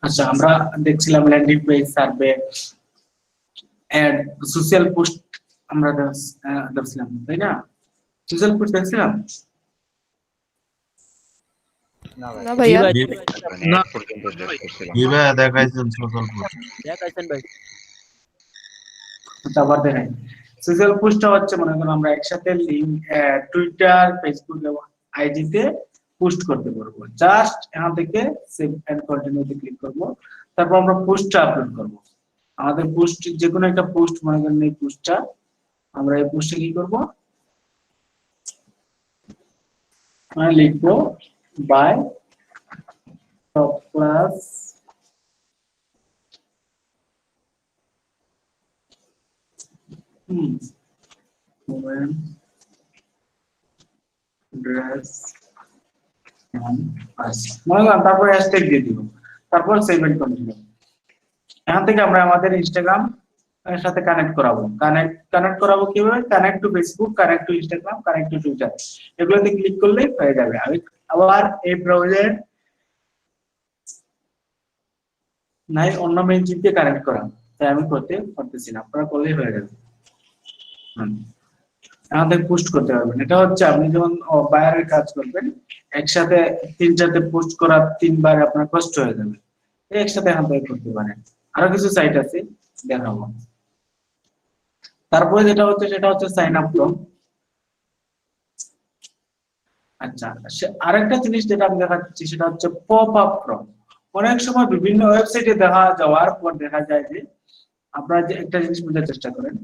আচ্ছা, আমরা দেখছিলাম landing page, survey, ad, social post আমরা দেখছিলাম, তাই না? সোশ্যাল পোস্ট দেখছিলাম না ভাইয়া না পর্যন্ত দেখছিলাম। দেখাইছেন সোশ্যাল পোস্ট দেখাইছেন ভাই। আচ্ছা, আবার দেখাই। সোশ্যাল পোস্টটা হচ্ছে মনে করেন আমরা একসাথে লিংক টুইটার, ফেসবুক এবং আইডিতে পোস্ট করতে পারবো। জাস্ট এখান থেকে সেভ এন্ড কন্টিনিউতে ক্লিক করব, তারপর আমরা পোস্টটা আপলোড করব। আমাদের পোস্ট যে কোনো একটা পোস্ট মনে করেন এই পোস্টটা, আমরা এই পোস্টে কি করব, মানে লিখবো by top class women dress and fashion, মনে করেন তারপর হ্যাশট্যাগ দিয়ে দিব, তারপর সেভ এন্ড কন্টিনিউ। এখান থেকে আমরা আমাদের ইনস্টাগ্রাম এর সাথে কানেক্ট করাবো কিভাবে? Connect to Facebook, connect to Instagram, connect to Twitter, এগুলোতে ক্লিক করলেই হয়ে যাবে। আমি আবার এই ব্রাউজার নাই অন্য মেইল জিপে কানেক্ট করা, তাই আমি করতে পারতেছি না, আপনারা করলেই হয়ে যাবে। আমাদের পোস্ট করতে পারবেন। এটা হচ্ছে আপনি যখন বায়ারের কাজ করবেন, একসাথে তিনটাতে পোস্ট করা 3 বার আপনার কষ্ট হয়ে যাবে, একসাথে এখান থেকে করতে পারেন। আরো কিছু সাইট আছে দেখাবো। তারপরে যেটা হচ্ছে সেটা হচ্ছে সাইন আপ ফর্ম। আচ্ছা, আরেকটা জিনিস যেটা আমি দেখাচ্ছি সেটা হচ্ছে পপ আপ ফর্ম। অনেক সময় বিভিন্ন ওয়েবসাইটে দেখা যাওয়ার পর দেখা যায় যে, আপনারা যে একটা জিনিস বোঝার চেষ্টা করেন,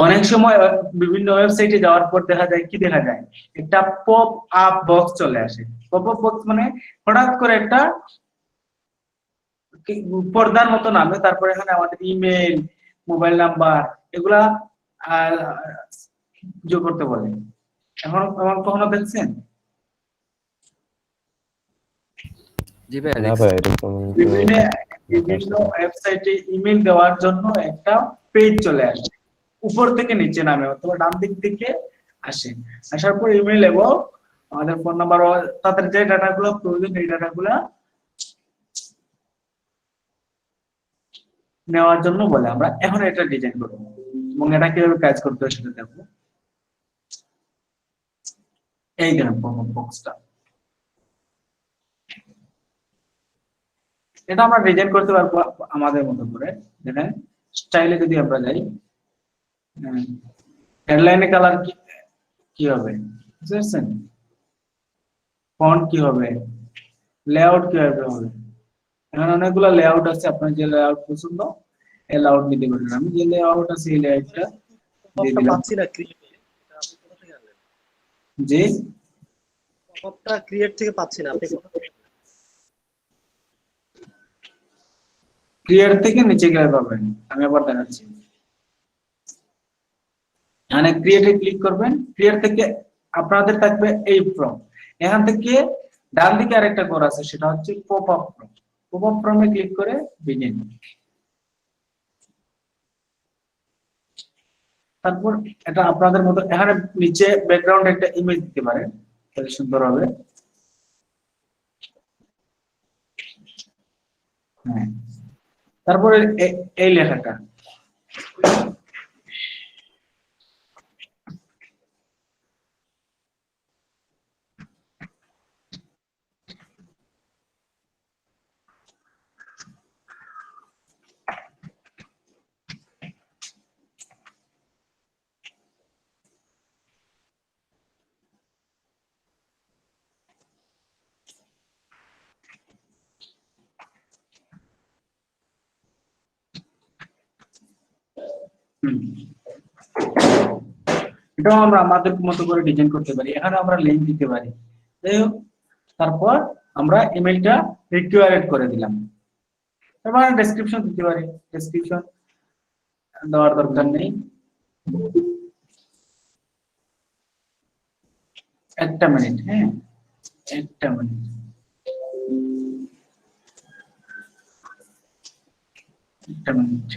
অনেক সময় বিভিন্ন ওয়েবসাইটে যাওয়ার পর দেখা যায় কি দেখা যায়, একটা পপ আপ বক্স চলে আসে। পপ আপ বক্স মানে হঠাৎ করে একটা পর্দার মতো নামে, তারপরে এখানে আমাদের ইমেল, মোবাইল নাম্বার এগুলা যোগ করতে বলে। এখন কখনো দেখছেন? জি ভাইয়া না দেখছি। ভাই, এরকম বিভিন্ন ওয়েবসাইটে ইমেল দেওয়ার জন্য একটা পেজ চলে আসে, উপর থেকে নিচে নামে অথবা ডান দিক থেকে আসে। আসার পর ইমেল এবং আমাদের ফোন নাম্বার, তাদের যে ডাটাগুলো প্রয়োজন এই ডাটাগুলো নেওয়ার জন্য বলে। আমরা এখন এটা ডিজাইন করব এবং এটা কিভাবে কাজ করতে হয় সেটা দেখবো। এই দেখেন পপ আপ বক্সটা, এটা আমরা ডিজাইন করতে পারবো আমাদের মতো করে। দেখেন স্টাইলে যদি আমরা যাই, হেডলাইনে কালার কি হবে বুঝতে পারছেন, ফন্ট কি হবে, লেআউট কিভাবে হবে। এখানে অনেকগুলো লেআউট আছে, আপনার যে লেআউট পছন্দ এই লেআউট নিতে পারেন। আমি যে লেআউট আছে এই লেআউটটা দিয়ে দিলাম। পাচ্ছি না ক্রিয়েট, আপনি কোথা থেকে আনলেন? যে পপআপটা ক্রিয়েট থেকে পাচ্ছি না, আপনি কোথা থেকে? ক্লিয়ার থেকে নিচে গেলে পাবেন, আমি আবার দেখাচ্ছি। এখানে ক্রিয়েটে ক্লিক করবেন, ক্রিয়েট থেকে আপনাদের থাকবে এই ফর্ম। এখান থেকে ডান দিকে আরেকটা ঘর আছে, সেটা হচ্ছে pop up form. Pop up ফর্মে ক্লিক করে বিগিন। তারপর এটা আপনাদের মতো এখানে নিচে ব্যাকগ্রাউন্ড একটা ইমেজ দিতে পারেন, তাহলে সুন্দর হবে। হ্যাঁ, তারপরে এই লেখাটা এটাও আমরা আমাদের মতো করে ডিজাইন করতে পারি। এখানে আমরা লিংক দিতে পারি। যাই হোক, তারপর আমরা ইমেলটা রিকোয়ারেড করে দিলাম। এবার ডেসক্রিপশন দিতে পারি, ডেসক্রিপশন দেওয়ার দরকার নেই। একটা মিনিট, হ্যাঁ একটা মিনিট, একটা মিনিট।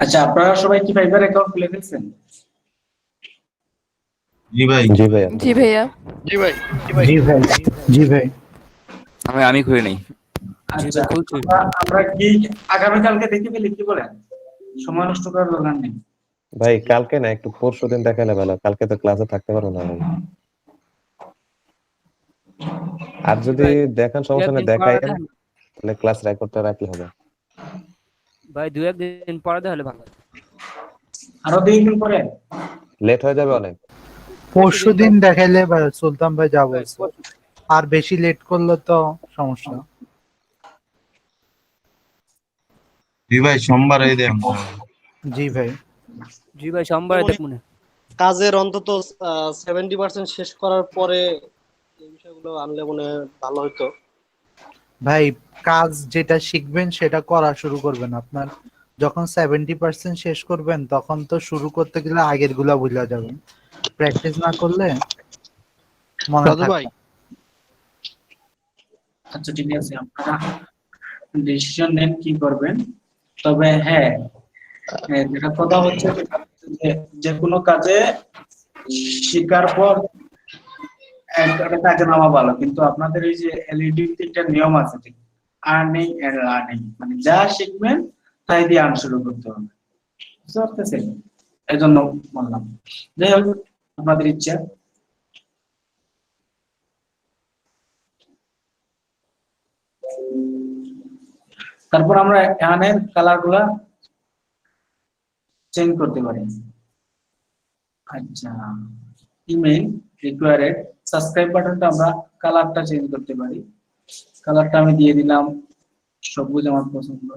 আচ্ছা, আপনারা সবাই কি ফাইবার অ্যাকাউন্ট খুলে ফেলছেন? জি ভাই। জি ভাইয়া। জি ভাইয়া। জি ভাই। জি ভাই, জি ভাই। আমি খুলে নেই। আচ্ছা, আমরা কি আগামীকালকে দেখে ফেলি, কি বলেন? সময় নষ্ট করার দরকার নেই। ভাই কালকে না, একটু পরশুদিন দেখালে ভালো। কালকে তো ক্লাসে থাকতে পারবো না আমি। আর যদি দেখান সমস্যা নেই, দেখাইন, তাহলে ক্লাস রেকর্ডটা রাখলে হবে। ভাই দু একদিন পরে হলে ভালো। আরো 2 দিন পরে লেট হয়ে যাবে অনেক। পরশুদিন দেখাইলে সুলতান ভাই যাবো, আর বেশি লেট করলে তো সমস্যা। জি ভাই, সোমবারে দেন। জি ভাই। জি ভাই সোমবারে দেখব না। কাজের অন্তত 70% শেষ করার পরে এই বিষয়গুলো আনলে মনে হয় ভালো হতো। ভাই কাজ যেটা শিখবেন সেটা করা শুরু করবেন। আপনার যখন 70% শেষ করবেন তখন তো শুরু করতে গেলে আগের গুলা ভুলে যাবেন। প্র্যাকটিস না করলে মনে দাদু থাকবে ভাই, না। আচ্ছা ঠিক আছে, আপনারা ডিসিশন নেন কি করবেন। তবে হ্যাঁ, যেটা কথা হচ্ছে যে কোনো কাজে শেখার পর একটা কাজে নামা ভালো, কিন্তু আপনাদের এই যে এলইডি একটা নিয়ম আছে, ঠিক আর্নিং এন্ড লার্নিং, মানে যা শিখবেন তাই দিয়ে আর্ন শুরু করতে হবে, বুঝতে পারতেছেন? এই জন্য বললাম। যাই হোক, আপনাদের ইচ্ছা। তারপর আমরা এখানে কালার গুলা চেঞ্জ করতে পারি। আচ্ছা, ইমেল রিকোয়ারেড সাবস্ক্রাইব বাটনটা আমরা কালারটা চেঞ্জ করতে পারি। কালারটা আমি দিয়ে দিলাম সবুজ, আমার পছন্দ।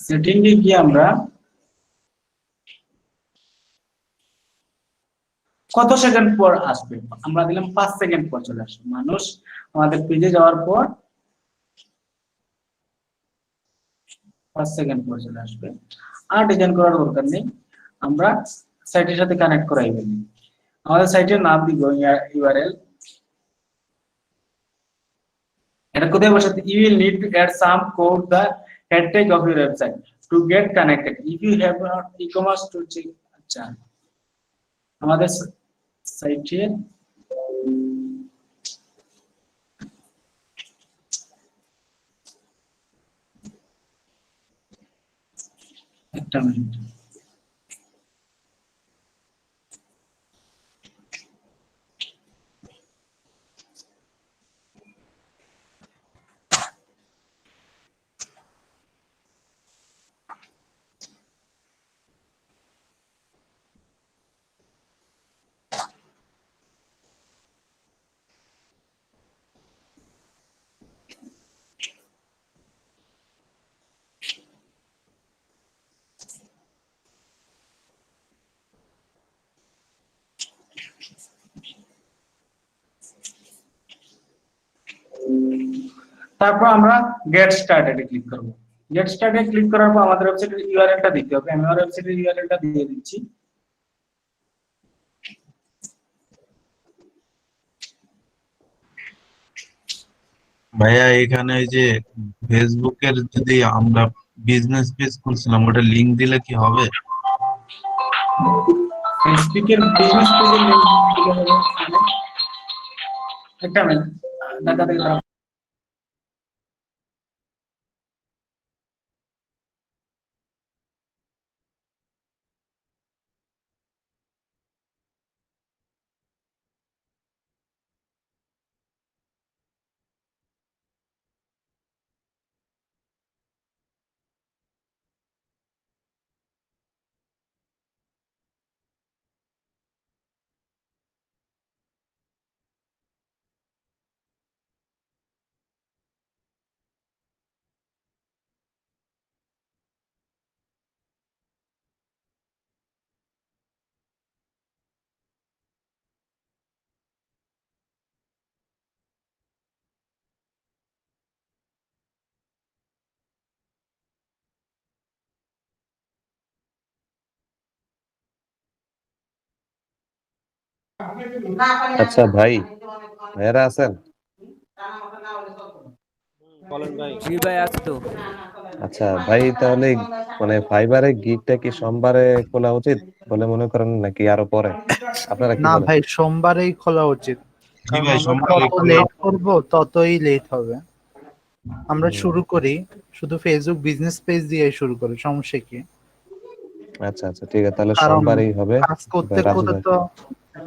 সেটিং এ গিয়ে আমরা কত সেকেন্ড পর আসবে, আমরা দিলাম 5 সেকেন্ড পর চলে আসবে। মানুষ আমাদের পেজে যাওয়ার পর 5 সেকেন্ড পর চলে আসবে। আর ডিজাইন করার দরকার নেই, আমরা সাইটের সাথে কানেক্ট করাই ফেলি। আমাদের সাইটের নাম দিব ইউআরএল। এটা কোথায় বসাতে, you will need to add some code the head tag of your website to get connected if you have not e-commerce to check। আচ্ছা, আমাদের সাইটে একটা মিনিট, তারপর আমরা গেট স্টার্টেড এ ক্লিক করব। গেট স্টার্টেড ক্লিক করার পর আমাদের ওয়েবসাইটের ইউআরএলটা দিতে হবে। আমি আমার ওয়েবসাইটের ইউআরএলটা দিয়ে দিচ্ছি। ভাইয়া এখানে এই যে ফেসবুকের যদি আমরা বিজনেস পেজ খুলছিলাম, ওটা লিংক দিলে কি হবে? ফেসবুকের বিজনেস পেজের লিংক দিতে হবে। একটা মিনিট, দেখা দেখি। আচ্ছা ভাই, ভাইয়ারা আছেন? বলেন ভাই। জি ভাই, আছে তো। আচ্ছা ভাই, তাহলে মানে ফাইবারে গিগটা কি সোমবারে খোলা উচিত বলে মনে করেন নাকি আরো পরে? আপনারা কি না বলেন? ভাই, সোমবারেই খোলা উচিত, জি কারণ ভাই, আমরা সোমবারে যত খোলা। লেট করব ততই লেট হবে। আমরা শুরু করি শুধু ফেসবুক বিজনেস পেজ দিয়ে শুরু করি, সমস্যা কি? আচ্ছা আচ্ছা, ঠিক আছে, তাহলে কারণ সোমবারই হবে। কাজ করতে রাজু করতে ভাই, তো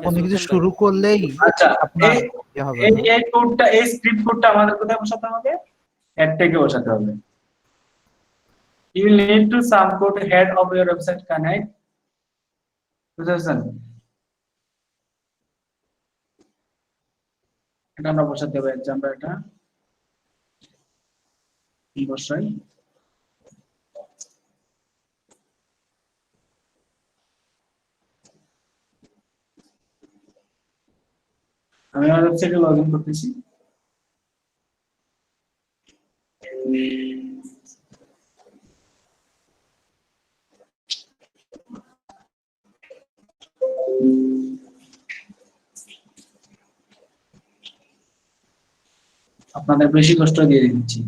কোনো কিছু শুরু করলেই আচ্ছা, আপনার এই ইয়ে হবে এই না। এই কোডটা, এই স্ক্রিপ্ট কোডটা আমাদের কোথায় বসাতে হবে? হেড ট্যাগে বসাতে হবে। You will need to some code head of your website connect, বুঝেছেন? এটা আমরা বসাতে হবে। যে আমরা এটা বসাই। আমি আমার ওয়েবসাইটে লগ ইন করতেছি। আপনাদের বেশি কষ্ট দিয়ে দিচ্ছি।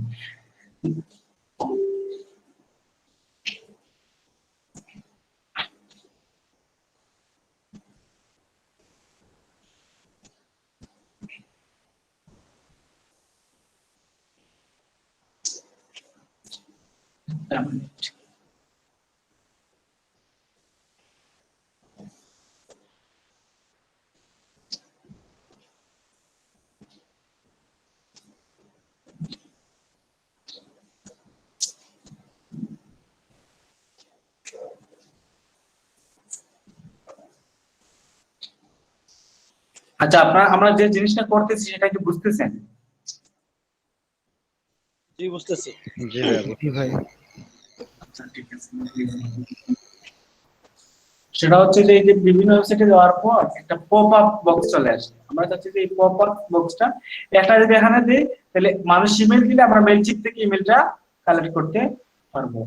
আচ্ছা, আমরা যে জিনিসটা করতেছি সেটা কি বুঝতেছেন? জি বুঝতেছি। জি ভাই। ঠিক আছে। সেটা হচ্ছে যে এই যে বিভিন্ন ওয়েবসাইটে যাওয়ার পর একটা পপ আপ বক্স চলে আসে, আমরা চাচ্ছি যে এই পপ আপ বক্সটা একটা যদি এখানে দিই তাহলে মানুষ ইমেল দিলে আমরা মেল চিপ থেকে ইমেলটা কালেক্ট করতে পারবো।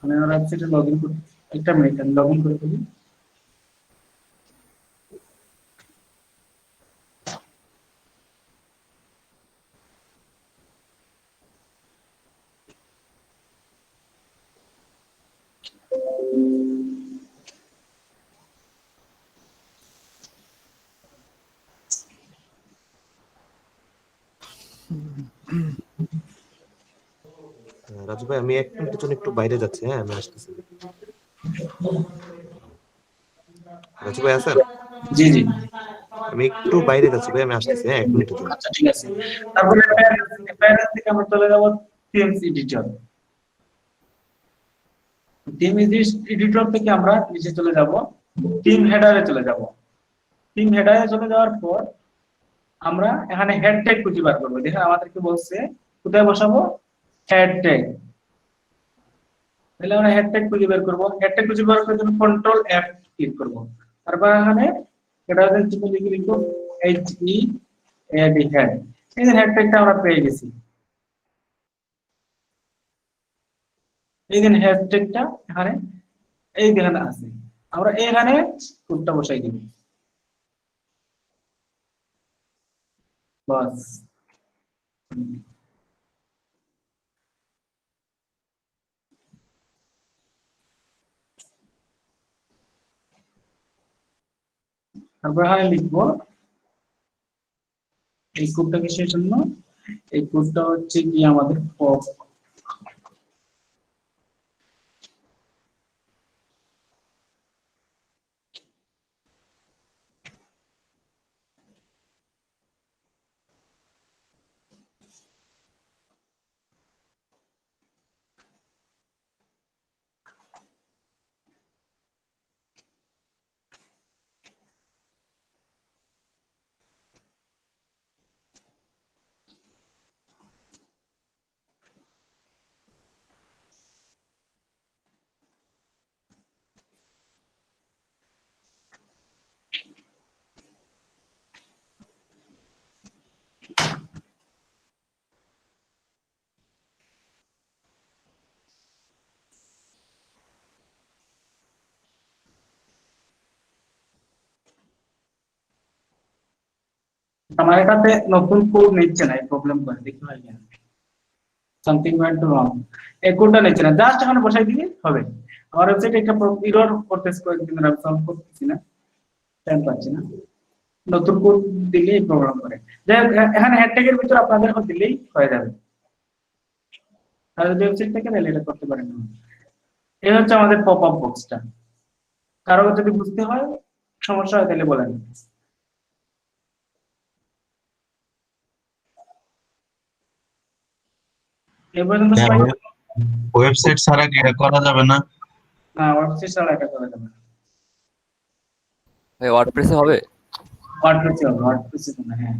আমি আমার ওয়েবসাইটে লগইন করি, একটা মিনিট আমি লগইন করে ফেলি। রাজু ভাই আমি 1 মিনিটের জন্য একটু বাইরে যাচ্ছি, হ্যাঁ আমি আসতেছি। রাজু ভাই আছেন? জি জি, আমি একটু বাইরে যাচ্ছি ভাই, আমি আসতেছি, হ্যাঁ 1 মিনিটের জন্য। আচ্ছা ঠিক আছে। তারপরে প্যানেল থেকে আমরা চলে যাব থিমস এডিটর। থিম এডিটর থেকে আমরা নিচে চলে যাব, থিম হেডারে চলে যাব। থিম হেডারে চলে যাওয়ার পর আমরা এখানে হেড ট্যাগ খুঁজে বার করবো। দেখেন আমাদেরকে বলছে কোথায় বসাবো, হেড ট্যাগ। তাহলে আমরা হেড ট্যাগ খুঁজে বের করবো। হেড ট্যাগ খুঁজে বের করার জন্য কন্ট্রোল এফ ক্লিক করব। তারপর এখানে হেডারের জন্য লিখব H E A D head. এই যে হেড ট্যাগটা আমরা পেয়ে গেছি। এই যে হেড ট্যাগটা এখানে এই দেখেন আছে, আমরা এখানে কোডটা বসাই দিব বাস। তারপর এখানে লিখবো এই কোডটা কিসের জন্য, এই কোডটা হচ্ছে কি আমাদের পপ। আমার এটাতে নতুন কোড নিচ্ছে না, এই প্রবলেম করে দেখতে হয় কেন, সামথিং ওয়েন্ট রং। এই কোডটা নিচ্ছে না, জাস্ট এখানে বসাই দিলে হবে। আমার ওয়েবসাইটে একটা এরর করতেছে, কয়েকদিন ধরে আমি সলভ করতেছি না, টাইম পাচ্ছি না। নতুন কোড দিলে এই প্রবলেম করে। যাই হোক, এখানে হেড ট্যাগের ভিতর আপনাদের দিলেই হয়ে যাবে। আর যদি ওয়েবসাইট থেকে তাহলে এটা করতে পারেন। এই হচ্ছে আমাদের পপ আপ বক্সটা। কারো যদি বুঝতে হয় সমস্যা হয় তাহলে বলেন। এই পর্যন্ত সবাই ওয়েবসাইট ছাড়া কি এটা করা যাবে না? না, ওয়েবসাইট ছাড়া এটা করা যাবে না। ভাই ওয়ার্ডপ্রেসে হবে? ওয়ার্ডপ্রেসে হবে, ওয়ার্ডপ্রেসে না, হ্যাঁ।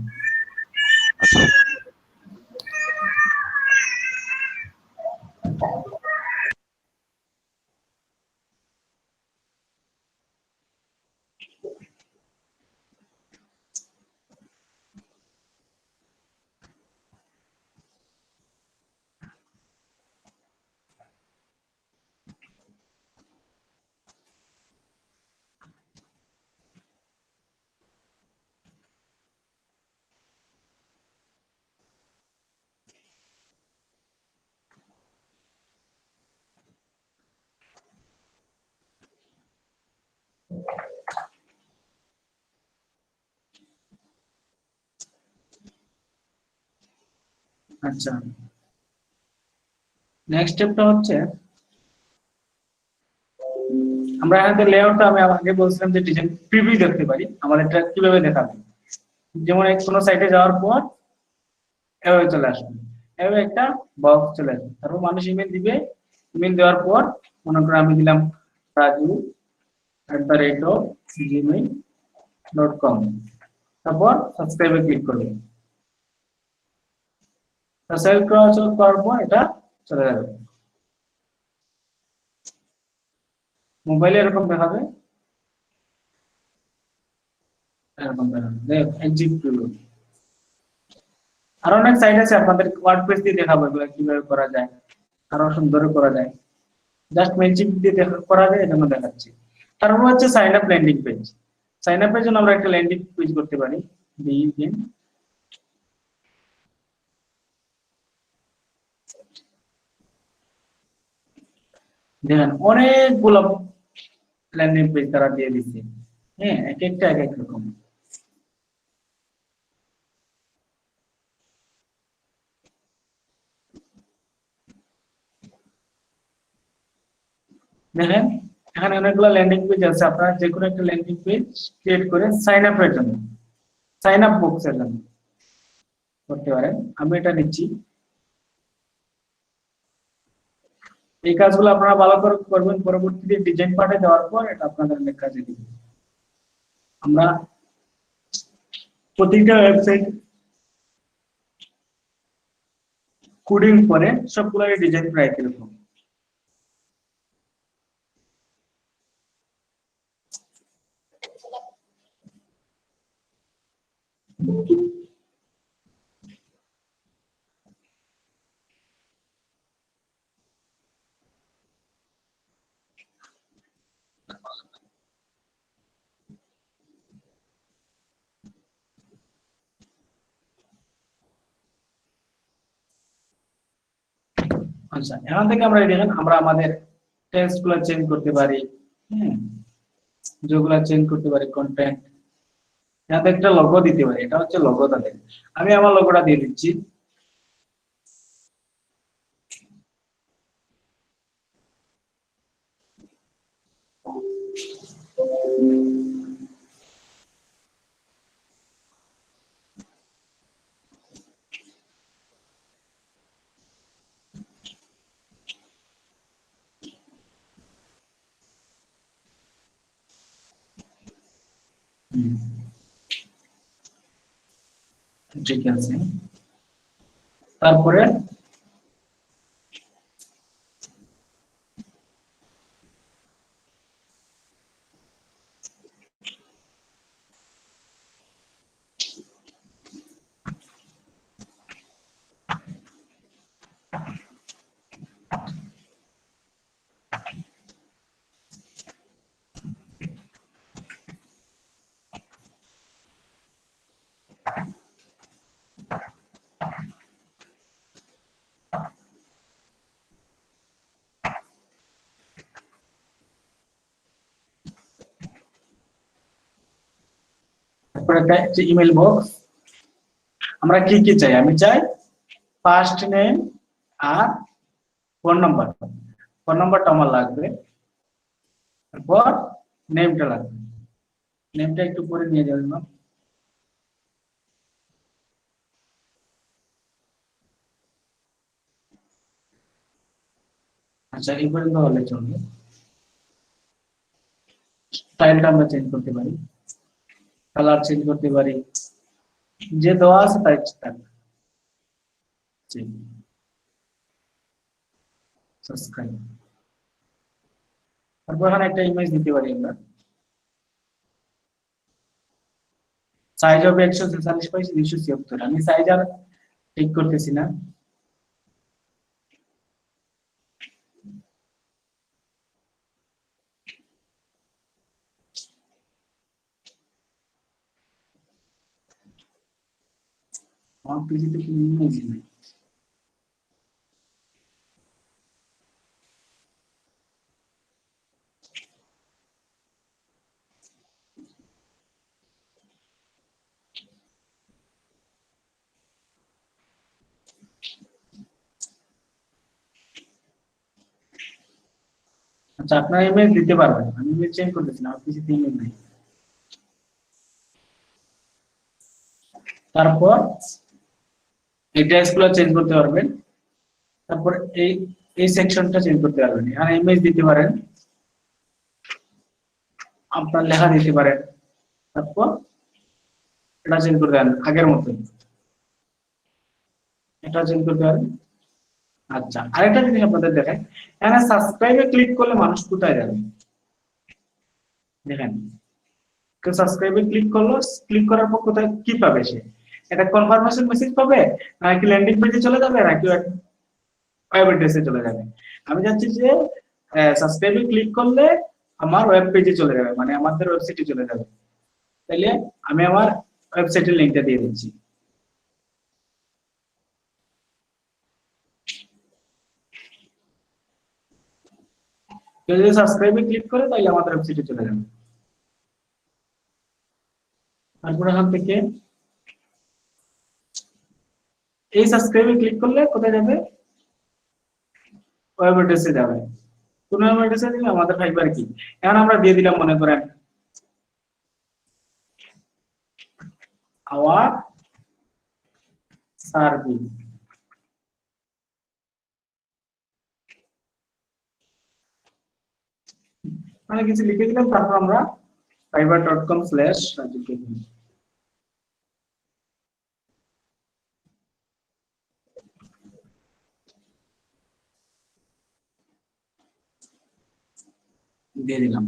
আচ্ছা আচ্ছা, নেক্সট স্টেপটা হচ্ছে আমরা এখানে লেআউটটা আমি আগে বলছিলাম যে ডিজাইন প্রিভিউ দেখতে পারি। আমাদের এটা কিভাবে দেখাবে, যেমন কোনো সাইটে যাওয়ার পর এভাবে চলে আসবে, এভাবে একটা বক্স চলে আসবে। তারপর মানুষ ইমেল দিবে, ইমেল দেওয়ার পর মনে করো আমি দিলাম raju@gmail.com, তারপর সাবস্ক্রাইবে ক্লিক করবে। সাবস্ক্রাইব করার পর এটা চলে যাবে। মোবাইলে এরকম দেখাবে, এরকম দেখাবে এক্সিট করবে। আর অনেক সাইট আছে আপনাদের ওয়ার্ডপ্রেস দিয়ে দেখাবো এগুলো কিভাবে করা যায়, আরো সুন্দর করা যায়। জাস্ট মেনশিপ দিয়ে করা যায়, এজন্য দেখাচ্ছি। তারপর হচ্ছে sign up landing page. Sign আপের জন্য আমরা একটা ল্যান্ডিং পেজ করতে পারি। দেখেন অনেকগুলো ল্যান্ডিং পেজ তারা দিয়ে দিচ্ছে, হ্যাঁ, এক একটা এক এক রকম। দেখেন এখানে অনেকগুলো ল্যান্ডিং পেজ আছে, আপনারা যে কোনো একটা ল্যান্ডিং পেজ ক্রিয়েট করে সাইন আপের জন্য, সাইন আপ বক্সের জন্য করতে পারেন। আমি এটা নিচ্ছি। এই কাজগুলো আপনারা ভালো করে করবেন, পরবর্তীতে ডিজাইন পার্টে যাওয়ার পর এটা আপনাদের অনেক কাজে দিবে। আমরা প্রতিটা ওয়েবসাইট কোডিং করে সবগুলোর ডিজাইন প্রায় কিরকম। আচ্ছা, এখান থেকে আমরা দেখেন আমরা আমাদের টেক্সট গুলো চেঞ্জ করতে পারি, হ্যাঁ, যেগুলো চেঞ্জ করতে পারি কন্টেন্ট। এখান থেকে একটা লোগো দিতে পারি, এটা হচ্ছে লোগো তাদের। আমি আমার লোগোটা দিয়ে দিচ্ছি। ঠিক আছে, তারপরে একটা ইমেল বক্স। আমরা কি কি চাই? আমি চাই ফার্স্ট নেম আর ফোন নাম্বার। ফোন নাম্বারটা আমার লাগবে, তারপর নেমটা লাগবে। নেমটা একটু পরে নিয়ে যাবেন না। আচ্ছা, এই পর্যন্ত হলে চলবে। স্টাইলটা আমরা চেঞ্জ করতে পারি, কালার চেঞ্জ করতে পারি, যে দেওয়া আছে তাই থাকবে। সাবস্ক্রাইব। তারপর এখানে একটা ইমেজ দিতে পারি আমরা। সাইজ হবে 146x276। আমি সাইজ আর ঠিক করতেছি না। আমার পিসিতে কি ইমেজ নেই। আচ্ছা, আপনার ইমেজ দিতে পারবেন, আমি ইমেজ চেঞ্জ করতেছি না, আমার পিসিতে ইমেজ নেই। তারপর এই টেক্সটগুলো চেঞ্জ করতে পারবেন। তারপর এই এই সেকশনটা চেঞ্জ করতে পারবেন। এখানে ইমেজ দিতে পারেন, আপনার লেখা দিতে পারেন। তারপর এটা চেঞ্জ করতে পারেন আগের মতো, এটা চেঞ্জ করতে পারেন। আচ্ছা, আরেকটা জিনিস আপনাদের দেখেন, এখানে সাবস্ক্রাইবে ক্লিক করলে মানুষ কোথায় যাবে দেখেন। কেউ সাবস্ক্রাইবে ক্লিক করলো, ক্লিক করার পর কোথায় কি পাবে সে? এটা কনফার্মেশন মেসেজ পাবে, নাকি ল্যান্ডিং পেজে চলে যাবে, নাকি ওয়েব অ্যাড্রেসে চলে যাবে? আমি চাচ্ছি যে সাবস্ক্রাইবে ক্লিক করলে আমার ওয়েব পেজে চলে যাবে, মানে আমাদের ওয়েবসাইটে চলে যাবে। তাইলে আমি আমার ওয়েবসাইটের লিংকটা দিয়ে দিচ্ছি। কেউ যদি সাবস্ক্রাইবে ক্লিক করে তাহলে আমাদের ওয়েবসাইটে চলে যাবে। তারপর এখান থেকে এই সাবস্ক্রাইবে ক্লিক করলে কোথায় যাবে? ওয়েব অ্যাড্রেসে যাবে। কোন ওয়েব অ্যাড্রেসে দিলে আমাদের ফাইবার কি, এখন আমরা দিয়ে দিলাম মনে করেন আওয়ার সার্ভিস, মানে কিছু লিখে দিলাম। তারপর আমরা fiverr.com/raju দিয়ে দিলাম।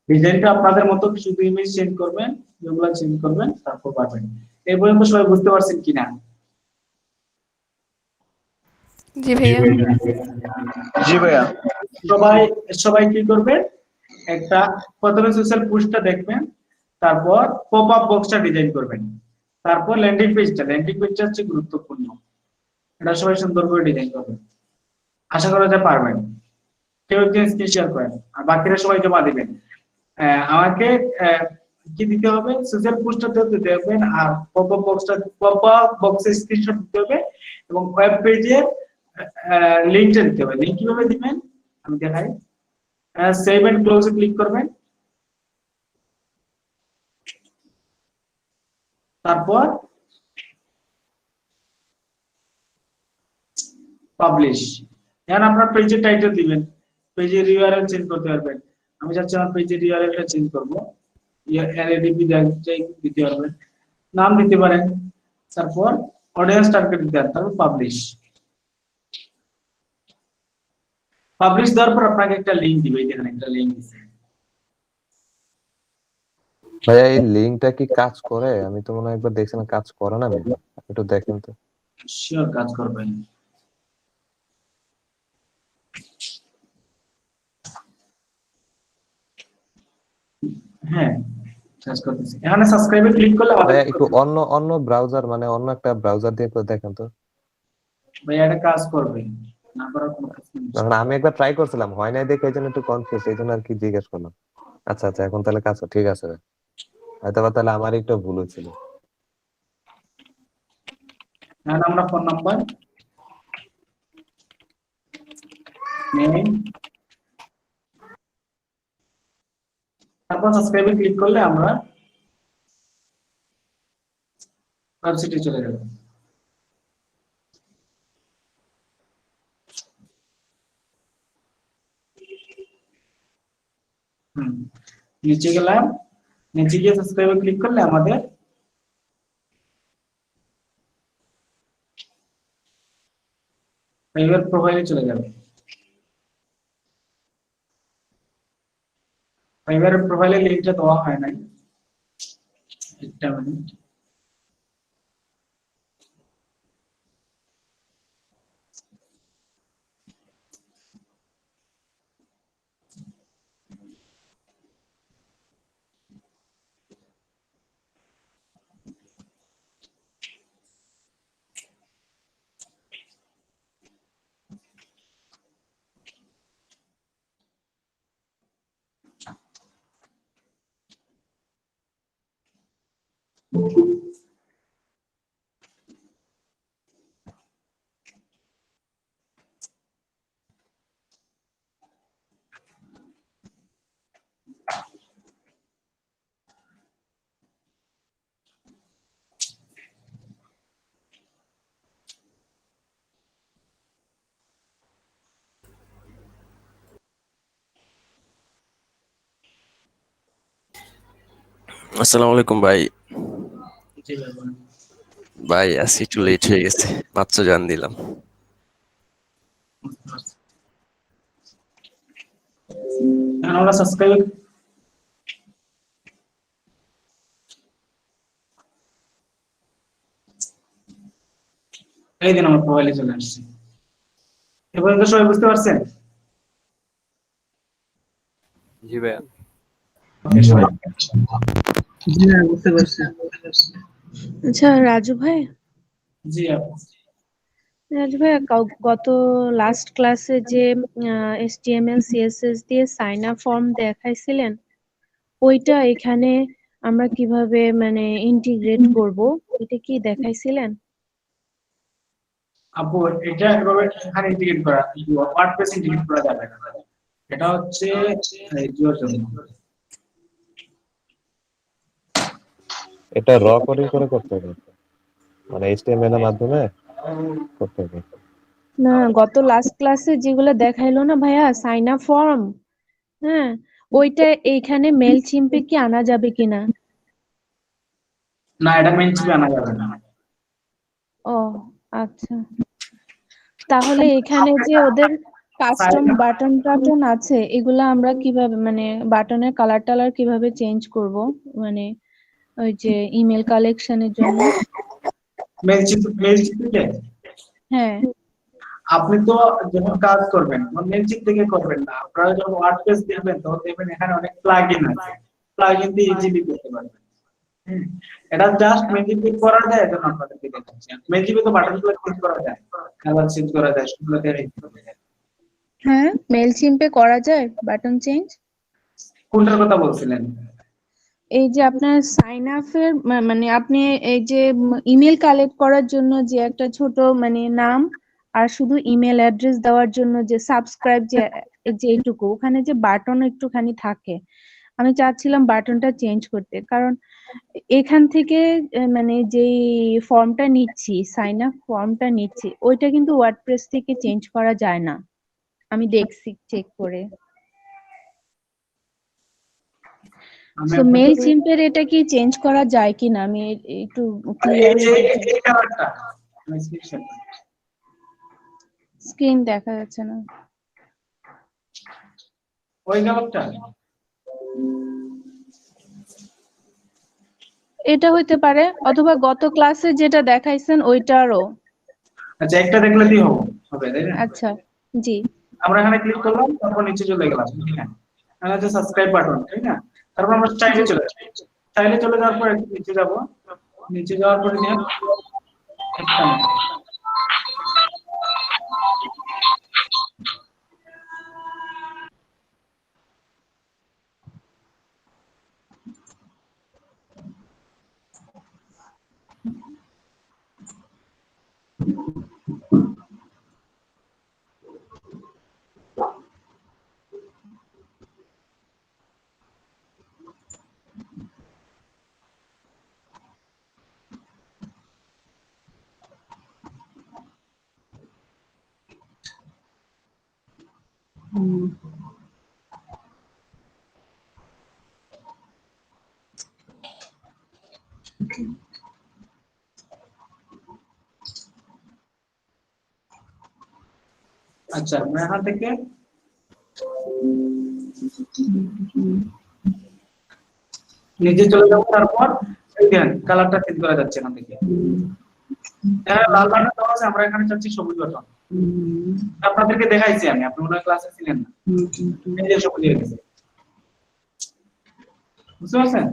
ডিজাইনটা আপনাদের মতো শুধু ইমেজ চেঞ্জ করবেন, যেগুলো চেঞ্জ করবেন তারপর পাবেন। এই পর্যন্ত সবাই বুঝতে পারছেন কিনা? জি ভাইয়া। জি ভাইয়া। সবাই সবাই কি করবেন, একটা প্রথমে সোশ্যাল পোস্টটা দেখবেন, তারপর পপ আপ বক্সটা ডিজাইন করবেন, তারপর ল্যান্ডিং পেজটা হচ্ছে গুরুত্বপূর্ণ। এটা সবাই সুন্দর করে ডিজাইন করবেন, আশা করা যায় পারবেন। কেউ একজন স্ক্রিন শেয়ার করেন আর বাকিরা সবাই জমা দিবেন। আমাকে কি দিতে হবে, সোশ্যাল পোস্টটা দিতে হবে, আর পপ আপ বক্সের স্ক্রিনশট দিতে হবে, এবং ওয়েব পেজের লিংকটা দিতে হবে। লিংক কিভাবে দিবেন আমি দেখাই। সেভ এন্ড ক্লোজে ক্লিক করবেন, তারপর পাবলিশ। এখন আপনার পেজের টাইটেল দিবেন, পেজের ইউআরএল চেঞ্জ করতে পারবেন। আমি চাচ্ছি আমার পেজের ইউআরএলটা চেঞ্জ করব, এলএডিপি দিতে পারবেন, নাম দিতে পারেন, তারপর অডিয়েন্স টার্গেট দিতে পারেন, তারপর পাবলিশ দেওয়ার পর আপনাকে একটা লিংক দিবে। এখানে একটা লিংক দিছে। ভাইয়া এই লিংকটা কি কাজ করে? আমি তো মনে হয় একবার দেখছিলাম কাজ করে না। আমি একটু দেখেন তো। শিওর কাজ করবেন। হ্যাঁ, কাজ করতেছে। এখানে সাবস্ক্রাইবে ক্লিক করলে ভাইয়া একটু অন্য অন্য ব্রাউজার, মানে অন্য একটা ব্রাউজার দিয়ে করে দেখেন তো। ভাই এটা কাজ করবে, না করার কোনো কাজ নেই। কারণ আমি একবার ট্রাই করছিলাম, হয় নাই দেখে এই জন্য একটু কনফিউজ, এই জন্য আর কি জিজ্ঞেস করলাম। আচ্ছা আচ্ছা, এখন তাহলে কাজ ঠিক আছে ভাই। হয়তো বা তাহলে আমার একটু ভুল হয়েছিল। এখন আমরা ফোন নাম্বার, নেম, তারপর সাবস্ক্রাইবে ক্লিক করলে আমরা ওয়েবসাইটে চলে যাব। নিচে গেলাম, নিচে গিয়ে সাবস্ক্রাইবে ক্লিক করলে আমাদের ফাইবার প্রোফাইলে চলে যাবে। ফাইবারের প্রোফাইলে লিংকটা দেওয়া হয় নাই, একটা মিনিট। আসসালামু আলাইকুম ভাই। জি ভাই বলেন। ভাই আজকে একটু লেট হয়ে গেছে, মাত্র জান দিলাম। বুঝতে পারছি। এখন আমরা সাবস্ক্রাইব এই দিন আমার প্রোফাইলে চলে আসছে। এ পর্যন্ত সবাই বুঝতে পারছেন? জি ভাইয়া। ওকে সবাই আচ্ছা রাজু ভাই, জি আপু। রাজু ভাই গত লাস্ট ক্লাসে যে HTML CSS দিয়ে সাইন আপ ফর্ম দেখাইছিলেন, ওইটা এখানে আমরা কিভাবে মানে ইন্টিগ্রেট করব, এটা কি দেখাইছিলেন? আপু এটা এভাবে এখানে ইন্টিগ্রেট করা, ওয়ার্ডপ্রেস ইন্টিগ্রেট করা যাবে না। এটা হচ্ছে জিওর জন্য। এটা র কোডিং করে করতে হবে, মানে HTML এর মাধ্যমে করতে হবে। না, গত লাস্ট ক্লাসে যেগুলো দেখাইলো না ভাইয়া সাইন আপ ফর্ম, হ্যাঁ, ওইটা এইখানে মেল চিম্পে কি আনা যাবে কিনা? না, এটা মেন চিপে আনা যাবে না। ও আচ্ছা, তাহলে এখানে যে ওদের কাস্টম বাটন টাটন আছে, এগুলা আমরা কিভাবে মানে বাটনের কালার টালার কিভাবে চেঞ্জ করব, মানে ওই যে ইমেল কালেকশনের জন্য? মেল চিপে হ্যাঁ, আপনি তো যখন কাজ করবেন তখন মেল চিপ থেকে করবেন না। আপনারা যখন ওয়ার্ডপ্রেস দেখবেন তখন দেখবেন এখানে অনেক প্লাগইন আছে, প্লাগইন দিয়ে ইজিলি করতে পারবেন। হুম। এটা জাস্ট মেল চিপে করা যায়, এখন আপনাদেরকে দেখাচ্ছি। মেল চিপে তো বাটনগুলো ক্লিক করা যায়, কালার চেঞ্জ করা যায়, সবগুলো দিয়ে করা যায়। হ্যাঁ, মেল চিম্পে করা যায় বাটন চেঞ্জ। কোনটার কথা বলছিলেন? এই যে আপনার সাইন আপের মানে আপনি এই যে ইমেল কালেক্ট করার জন্য যে একটা ছোট মানে নাম আর শুধু ইমেল অ্যাড্রেস দেওয়ার জন্য যে সাবস্ক্রাইব যে যে এইটুকু ওখানে যে বাটন একটুখানি থাকে, আমি চাচ্ছিলাম বাটনটা চেঞ্জ করতে, কারণ এখান থেকে মানে যেই ফর্মটা নিচ্ছি, সাইন আপ ফর্মটা নিচ্ছি, ওইটা কিন্তু ওয়ার্ডপ্রেস থেকে চেঞ্জ করা যায় না, আমি দেখছি চেক করে। আমি সো মেল আপনাকে চিম্পের এটা কি চেঞ্জ করা যায় কিনা আমি একটু এই ক্লিয়ার যে হতে চাই। এই কালারটা আমি স্ক্রিনশট, স্ক্রিন দেখা যাচ্ছে না। ওই কালারটা এটা হইতে পারে, অথবা গত ক্লাসে যেটা দেখাইছেন ওইটারও। আচ্ছা, একটা দেখলে দিয়ে হবে তাই না? আচ্ছা, জি। আমরা এখানে ক্লিক করলাম, তারপর নিচে চলে গেলাম, ঠিক না? এখানে আছে সাবস্ক্রাইব বাটন, ঠিক না? তারপর আমরা স্টাইলে চলে যাই। স্টাইলে চলে যাওয়ার পর একটু নিচে যাব, নিচে যাওয়ার পরে দেখেন একটা আচ্ছা, আমরা এখান থেকে নিচে চলে যাবো, তারপর এই দেখেন কালারটা চেঞ্জ করা যাচ্ছে এখান থেকে। এখানে লাল বাটন দেওয়া আছে, আমরা এখানে চাচ্ছি সবুজ বাটন। আপনাদেরকে দেখাইছি আমি, আপনি ওনার ক্লাসে ছিলেন না। এই যে সবুজ হয়ে গেছে, বুঝতে পারছেন?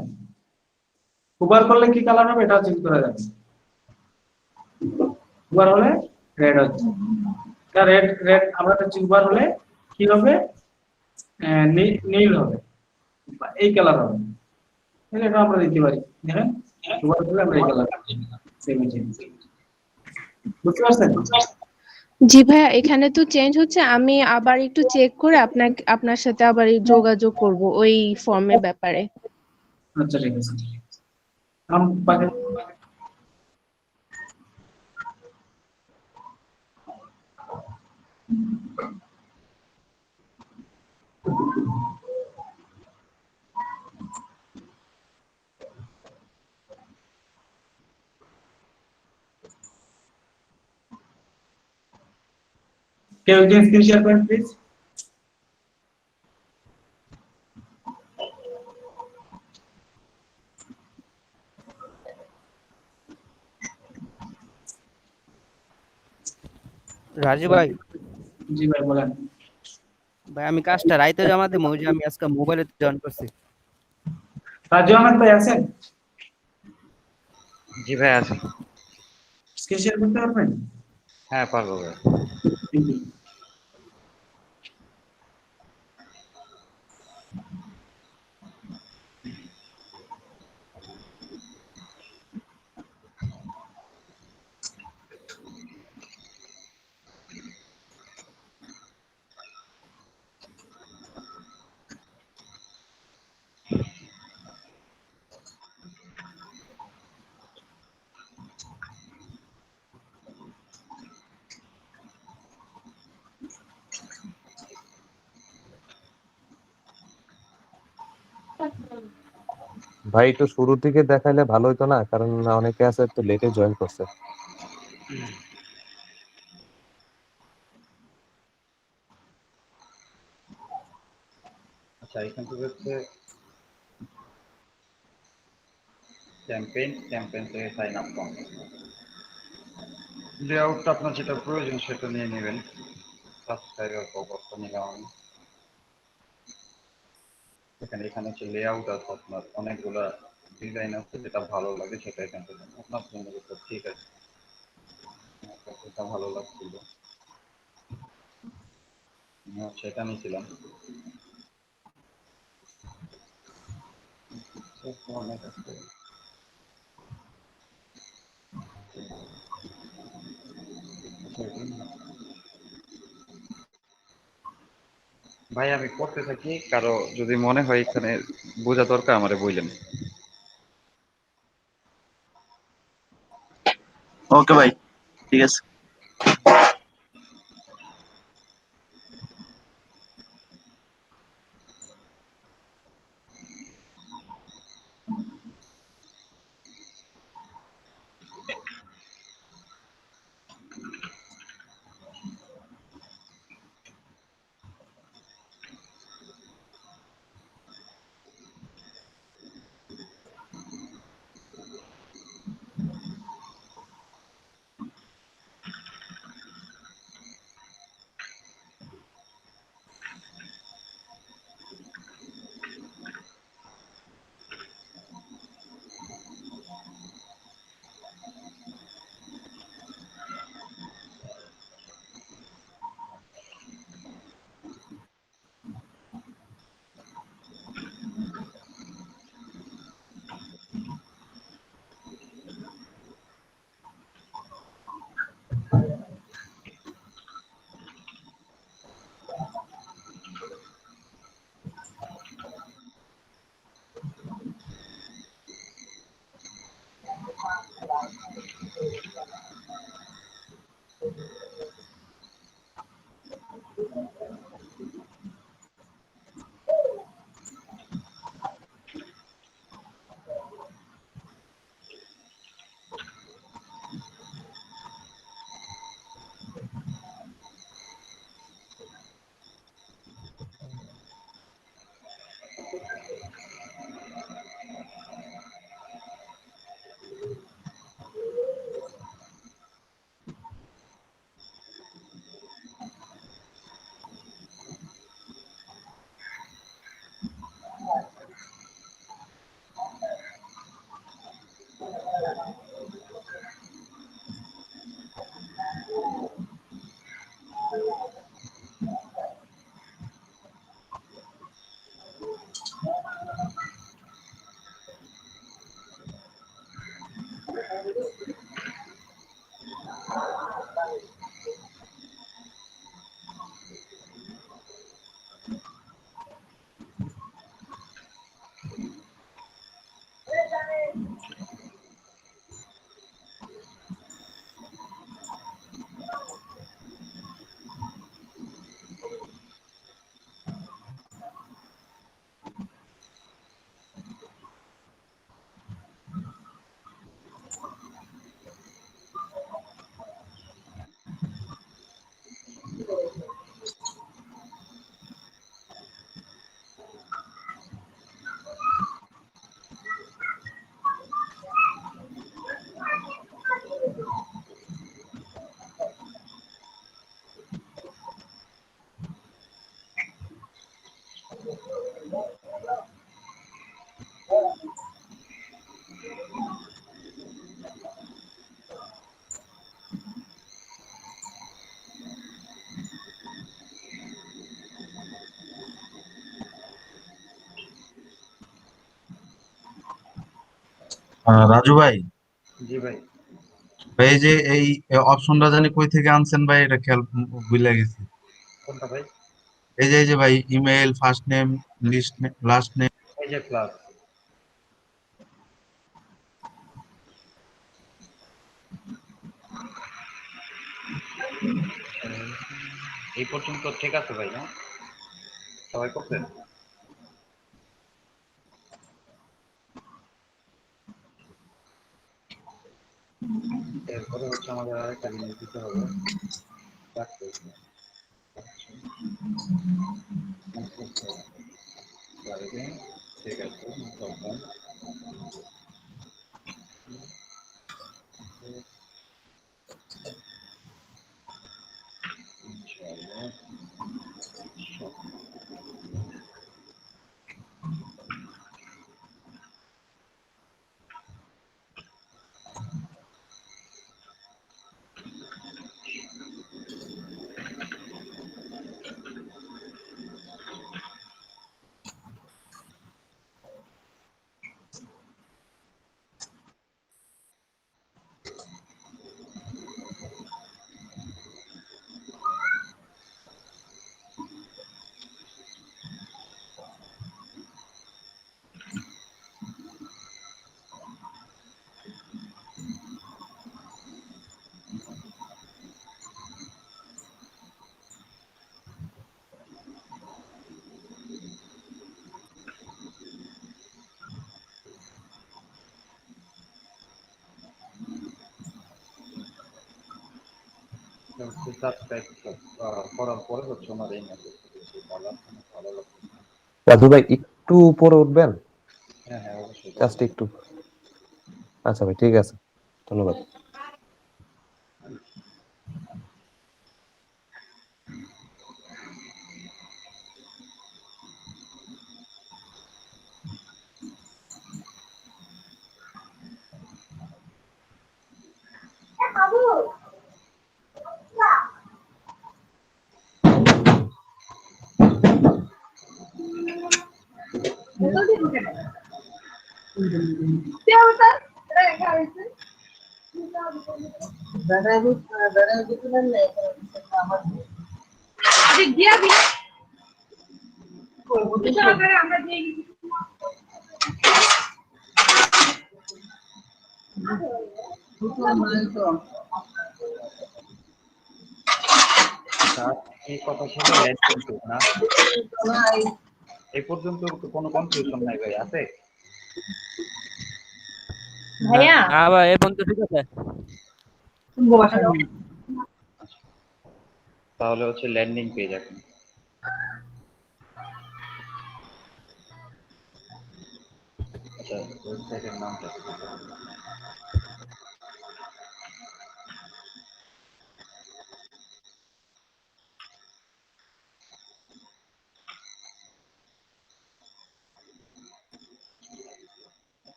ওভার করলে কি কালার হবে এটা চেঞ্জ করা যাবে। ওভার হলে রেড হচ্ছে, রেড রেড। আমরা চাচ্ছি ওভার হলে কি হবে, নীল হবে বা এই কালার হবে। এটা আমরা দিতে পারি, দেখেন ওভার হলে আমরা এই কালার সেম চেঞ্জ। বুঝতে পারছেন? জি ভাইয়া, এখানে তো চেঞ্জ হচ্ছে, আমি আবার একটু চেক করে আপনার সাথে আবার যোগাযোগ করব ওই ফর্মের ব্যাপারে। আচ্ছা ঠিক আছে। हम बाकी কেউ একজন স্ক্রিন শেয়ার করেন প্লিজ। রাজু ভাই, জি ভাই বলেন। ভাই আমি কাজটা রাইতে জমা দেবো, ওই যে আমি আজকে মোবাইলে জয়েন করছি। রাজু আহমেদ ভাই আছেন? জি ভাই আছি। স্ক্রিন শেয়ার করতে পারবেন? হ্যাঁ পারবো ভাই। Thank you. ভাই একটু শুরু থেকে দেখাইলে ভালো হতো না, কারণ অনেকে আছে একটু লেটে জয়েন করছে। আচ্ছা এখান থেকে হচ্ছে ক্যাম্পেইন থেকে সাইন আপ করুন। লেআউটটা আপনার যেটা প্রয়োজন সেটা নিয়ে নেবেন। সাবস্ক্রাইবার কভারটা নিলাম আমি। এখানে হচ্ছে লেআউট আছে, আপনার অনেকগুলা ডিজাইন আছে, যেটা ভালো লাগে সেটা এখান থেকে আপনার পছন্দ করতে ঠিক আছে। আমার কাছে এটা ভালো লাগছিল, সেটা নিয়েছিলাম। অনেক আছে। ভাই আমি করতে থাকি, কারো যদি মনে হয় এখানে বোঝা দরকার আমারে বললেন। ওকে ভাই, ঠিক আছে। রাজু ভাই, জি ভাই। ভাই এই যে এই অপশনটা জানি কই থেকে আনছেন ভাই, এটা খেয়াল ভুলে গেছি। কোনটা ভাই? এই যে ভাই, email, first name, list last name. এই যে ক্লাস। এই পর্যন্ত ঠিক আছে ভাই, না সবাই করছেন? এরপরে হচ্ছে আমাদের আরেকটা জিনিস দিতে হবে। ঠিক আছে, problem। ইনশাআল্লাহ। সাবস্ক্রাইব করার পরে হচ্ছে আমার এই মেসেজ ভালো ভালো লাগবে। রাজু ভাই একটু উপরে উঠবেন, হ্যাঁ হ্যাঁ, অবশ্যই জাস্ট একটু। আচ্ছা ভাই, ঠিক আছে, ধন্যবাদ। এই কথা ছিল ল্যান্ডিং পেজ না? এই পর্যন্ত তো কোনো কনফিউশন নাই ভাই, আছে? ভাইয়া না ভাই এই পর্যন্ত ঠিক আছে। তাহলে হচ্ছে ল্যান্ডিং পেজ এখন। আচ্ছা, ওয়েবসাইটের নামটা কি?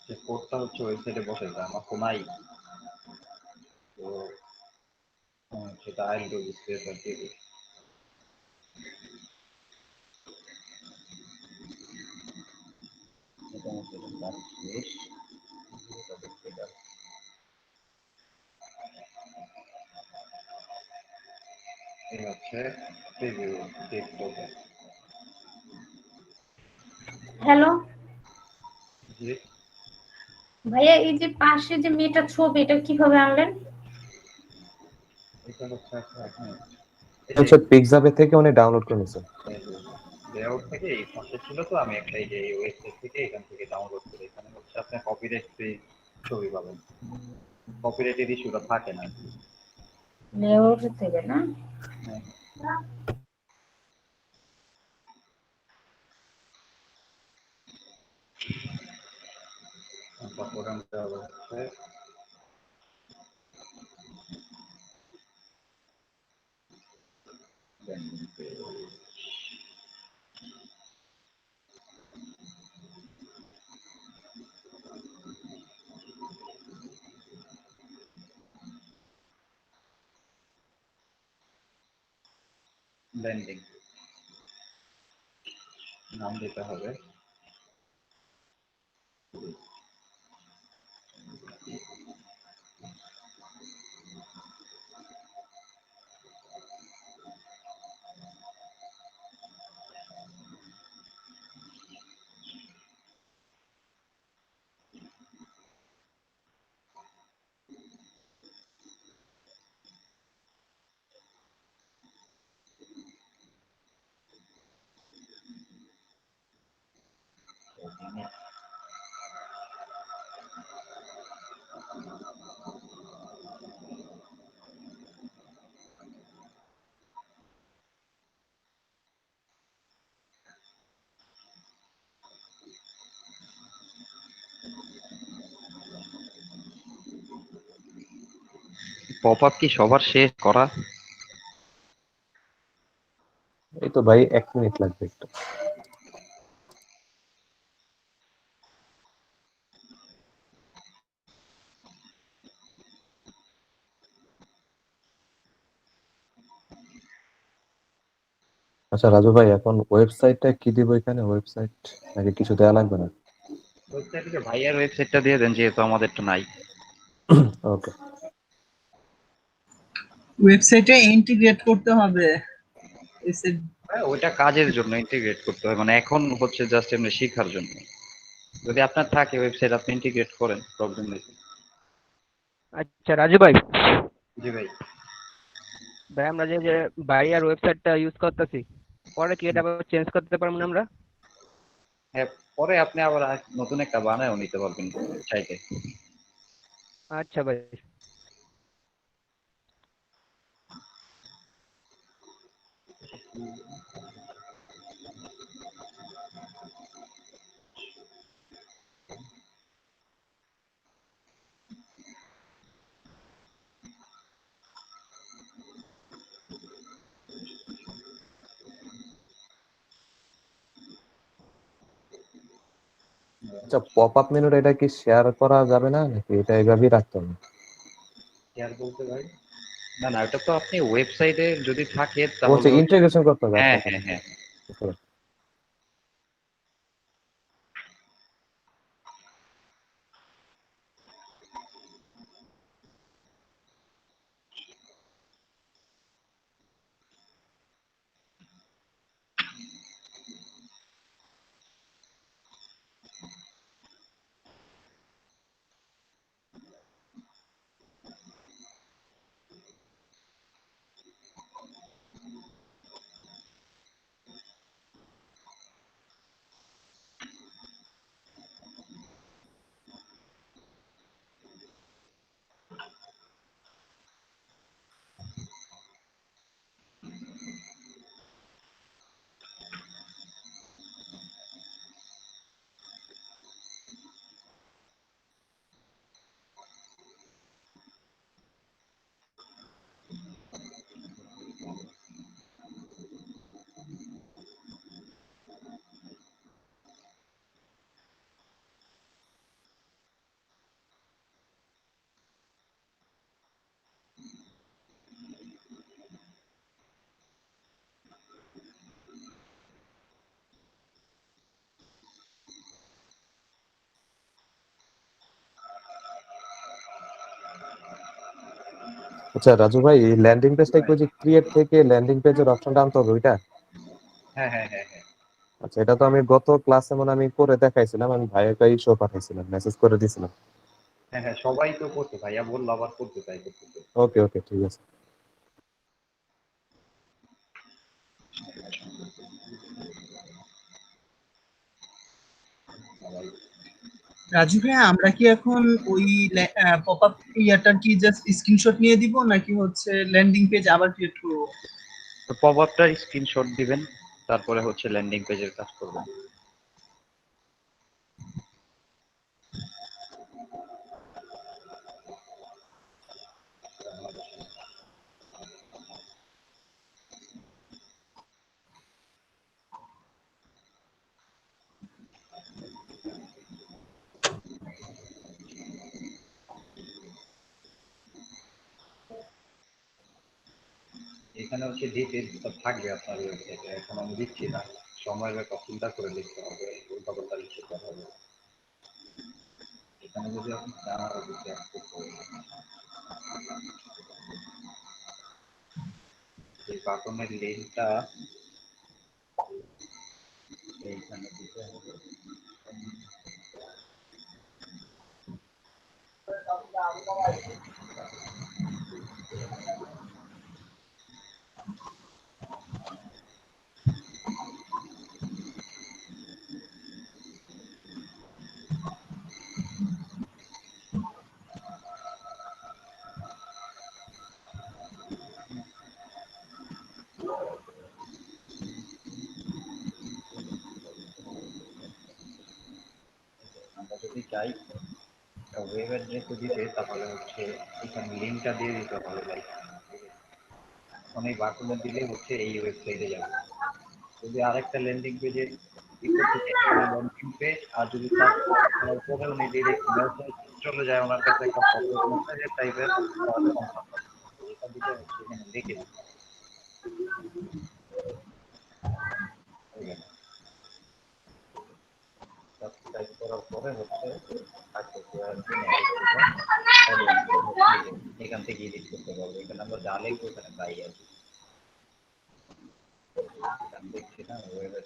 যে কোডটা হচ্ছে ওয়েবসাইটে বসে যায়, আমার তো নাই। তো সেটা আইল টু ডিসপ্লে দিয়ে দিই। এটা হচ্ছে বাংলাদেশ। এই হচ্ছে প্রিভিউ টেক্সট। হ্যালো জি, ভাইয়া, এই যে পাশে যে মেয়েটার ছবি, এটা কিভাবে আনলেন? এটা হচ্ছে এখন এই যে হচ্ছে পিক্সাবে থেকে উনি ডাউনলোড করে নিছেন। লেআউট থেকে এই পাশে ছিল, তো আমি একটা এই যে এই ওয়েবসাইট থেকে এখান থেকে ডাউনলোড করে, এখানে হচ্ছে আপনি কপিরাইট ফ্রি ছবি পাবেন, কপিরাইটের ইস্যুটা থাকে না। লেআউট থেকে না? হ্যাঁ, তারপরে আমরা হচ্ছে ব্যান্ডিং পেজ। ব্যান্ডিং নাম দিতে হবে। পপ আপ কি সবার শেষ করা? এই তো ভাই 1 মিনিট লাগবে একটু। আচ্ছা রাজু ভাই, এখন ওয়েবসাইটটা কি দিব এখানে? ওয়েবসাইট নাকি কিছু দেওয়া লাগবে না? ওয়েবসাইটে ভাইয়ার ওয়েবসাইটটা দিয়ে দেন, যেহেতু আমাদেরটা নাই। ওকে। ওয়েবসাইটে ইন্টিগ্রেট করতে হবে। হ্যাঁ, ওইটা কাজের জন্য ইন্টিগ্রেট করতে হয়, মানে এখন হচ্ছে জাস্ট এমনি শেখার জন্য। যদি আপনার থাকে ওয়েবসাইট, আপনি ইন্টিগ্রেট করেন, প্রবলেম নেই। আচ্ছা রাজু ভাই, জি ভাই। ভাই আমরা যে যে ভাইয়ার ওয়েবসাইটটা ইউজ করতেছি, পরে কি এটা চেঞ্জ করতে পারবো না আমরা? হ্যাঁ, পরে আপনি আবার নতুন একটা বানায়ও নিতে পারবেন চাইলে। আচ্ছা ভাই। আচ্ছা, পপ আপ মেনুটা এটা কি শেয়ার করা যাবে না নাকি এটা এইভাবেই রাখতে হবে? শেয়ার বলতে ভাই, না না, ওটা তো আপনি ওয়েবসাইটে যদি থাকে ও হচ্ছে তাহলে। ইন্টিগ্রেশন করতে হবে। হ্যাঁ আচ্ছা হ্যাঁ হ্যাঁ। আচ্ছা। আচ্ছা রাজু ভাই, এই ল্যান্ডিং পেজটা কি যে ক্রিয়েট থেকে ল্যান্ডিং পেজের অপশনটা আনতে হবে ওইটা? হ্যাঁ হ্যাঁ হ্যাঁ হ্যাঁ। আচ্ছা, এটা তো আমি গত ক্লাসে মনে হয় আমি করে দেখাইছিলাম, আমি ভাইয়াকে শো পাঠাইছিলাম, মেসেজ করে দিয়েছিলাম। হ্যাঁ হ্যাঁ, সবাই তো করতে, ভাইয়া বললো আবার করতে চাই করতে। ওকে ওকে, ঠিক আছে। রাজু ভাই, আমরা কি এখন ওই পপ আপ ইয়াটার কি জাস্ট স্ক্রিনশট নিয়ে দিব নাকি হচ্ছে ল্যান্ডিং পেজ আবার ক্রিয়েট করব? তো পপ আপটার স্ক্রিনশট দিবেন, তারপরে হচ্ছে ল্যান্ডিং পেজের কাজ করবেন। এখানে হচ্ছে ডিটেইলস থাকবে আপনার ওয়েবসাইটে, এখন আমি দিচ্ছি না, সময়ের ব্যাপার চিন্তা করে লিখতে হবে, উল্টাপাল্টা লিখতে হবে। এখানে যদি আপনি চান আরো বেশি অ্যাক্সেস করেন, এই বাটনের লিঙ্কটা এইখানে দিতে হবে। আমরা যদি চাই ওয়েব অ্যাড্রেস দিতে তাহলে হচ্ছে এখানে লিঙ্কটা দিয়ে দিতে হবে লাইক অনেক বাটনে দিলে হচ্ছে এই ওয়েবসাইটে যাবে যদি আরেকটা ল্যান্ডিং পেজে ল্যান্ডিং পেজ আর যদি সাবস্ক্রাইব করার পরে উনি ডিরেক্ট মেসেজ চলে যায় ওনার কাছে একটা ফটো মেসেজের টাইপের এটা দিলে হচ্ছে এখানে লিখে দিতে সাবস্ক্রাইব করার পরে হচ্ছে এখান থেকে এডিট করতে পারবো এখানে আমরা যা লিখবো এখানে তাই আছে দেখছি না ওয়েবে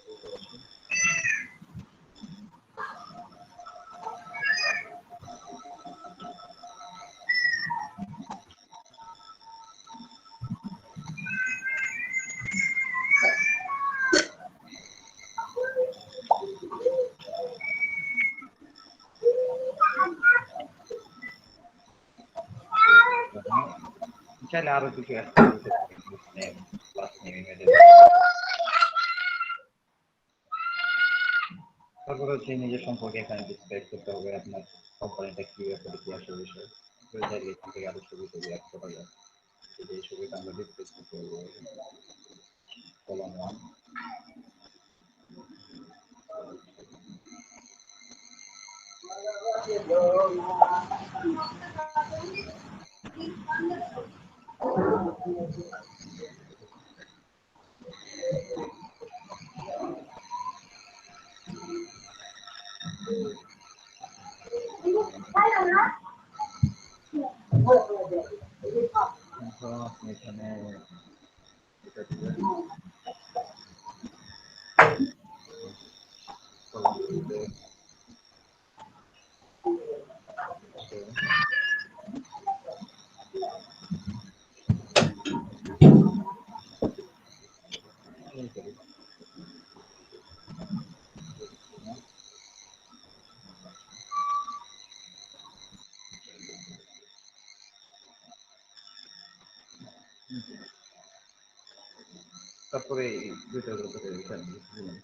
চাইলে আরো কিছু অ্যাড করতে পারি ক্লাস নেম ইমেজ তারপরে হচ্ছে নিজের সম্পর্কে এখানে ডিসক্রাইব করতে হবে আপনার কোম্পানিটা কি ব্যাপারে কি আসলে বিষয় চাইলে এখান থেকে আরো ছবি টবি অ্যাড করা যায় এই ছবিটা আমরা ডিসপ্লে করতে পারবো কলম ওয়ান এখানে এটা দিবেন কলম টুতে তারপরে দুইটার উপরে এখানে দিবেন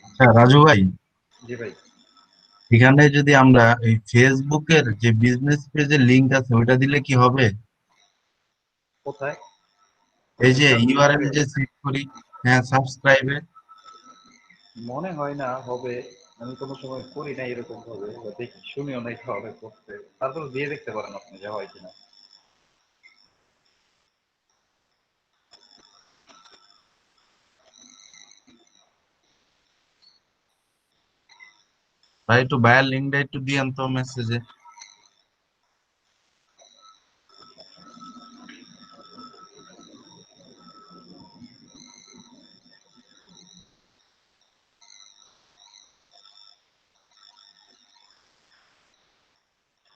আচ্ছা রাজু ভাই, জি ভাই এখানে যদি আমরা এই ফেসবুকের যে বিজনেস পেজের লিংক আছে ওইটা দিলে কি হবে? কোথায় এই যে ইউআরএল যে সেট করি, হ্যাঁ সাবস্ক্রাইবে। মনে হয় না হবে আমি কোনো সময় করি না এরকম ভাবে দেখি শুনিও নাই হবে করতে তারপর দিয়ে দেখতে পারেন আপনি যা হয় কিনা ভাই একটু বায়ার লিঙ্কটা একটু দিয়েন তো মেসেজে।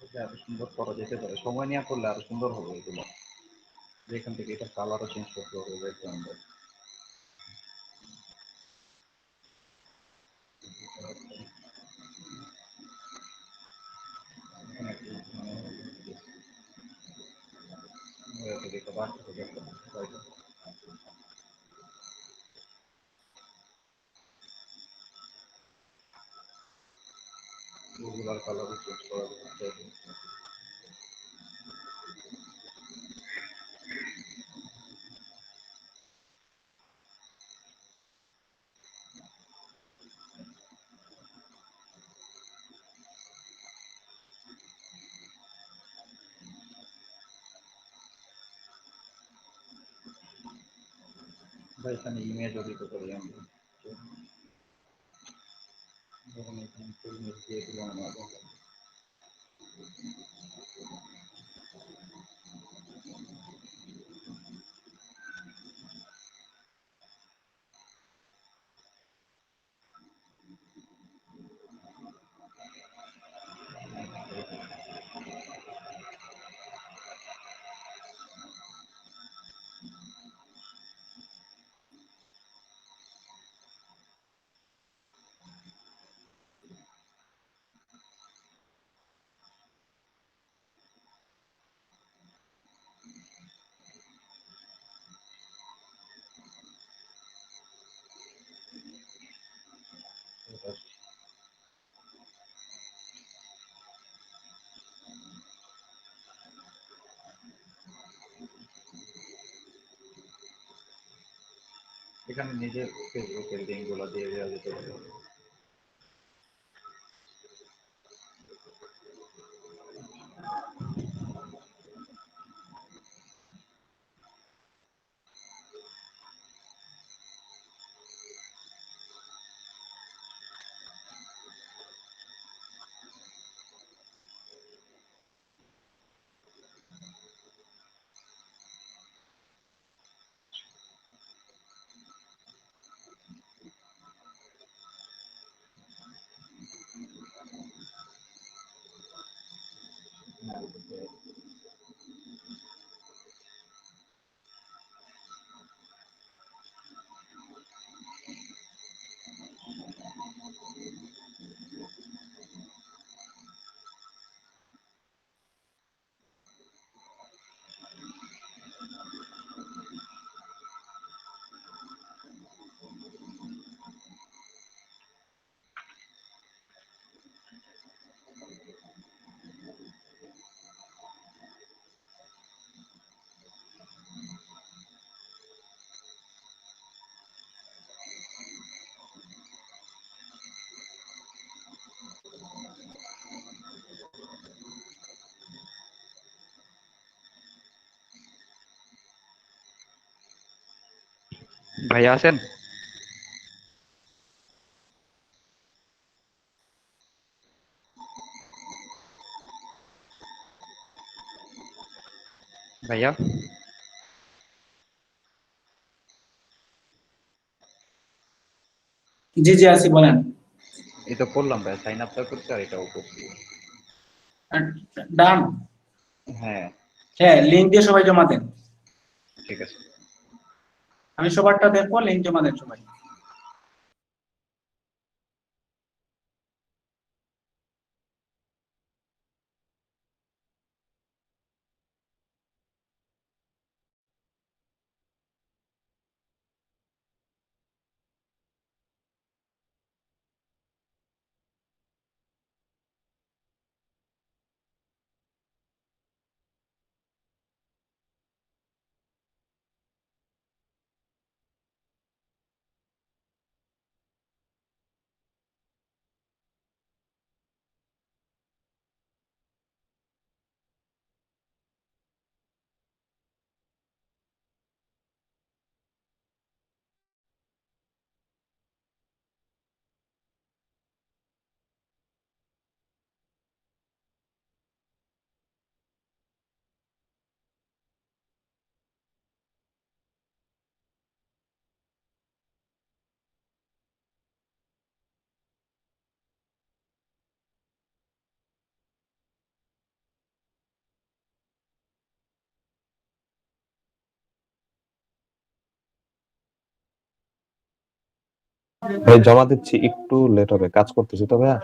এটা আরো সুন্দর করা যেতে পারে সময় নিয়ে করলে আরো সুন্দর হবে এগুলো যেখান থেকে এটা কালারও চেঞ্জ করতে হবে ব্যাকগ্রাউন্ডে কালারও চেঞ্জ করা যাবে বা এখানে ইমেজও দিতে পারি আমরা যখন এখানে ইমেজ দিয়ে দিলাম আমরা এখানে নিজের ফেসবুকের লিঙ্কগুলো দিয়ে দেওয়া যেতে পারে। ভাইয়া আছেন? ভাইয়া জি জি আসি, বলেন। এই তো করলাম ভাই, সাইন আপটা করছি আর এটাও করছি। ডান। হ্যাঁ হ্যাঁ, লিঙ্ক দিয়ে সবাই জমা দেন। ঠিক আছে। আমি সবারটা দেখবো, লিঙ্ক জমা দেন সবাই। ভাই জমা দিচ্ছি, একটু লেট হবে, কাজ করতেছি তো ভাইয়া।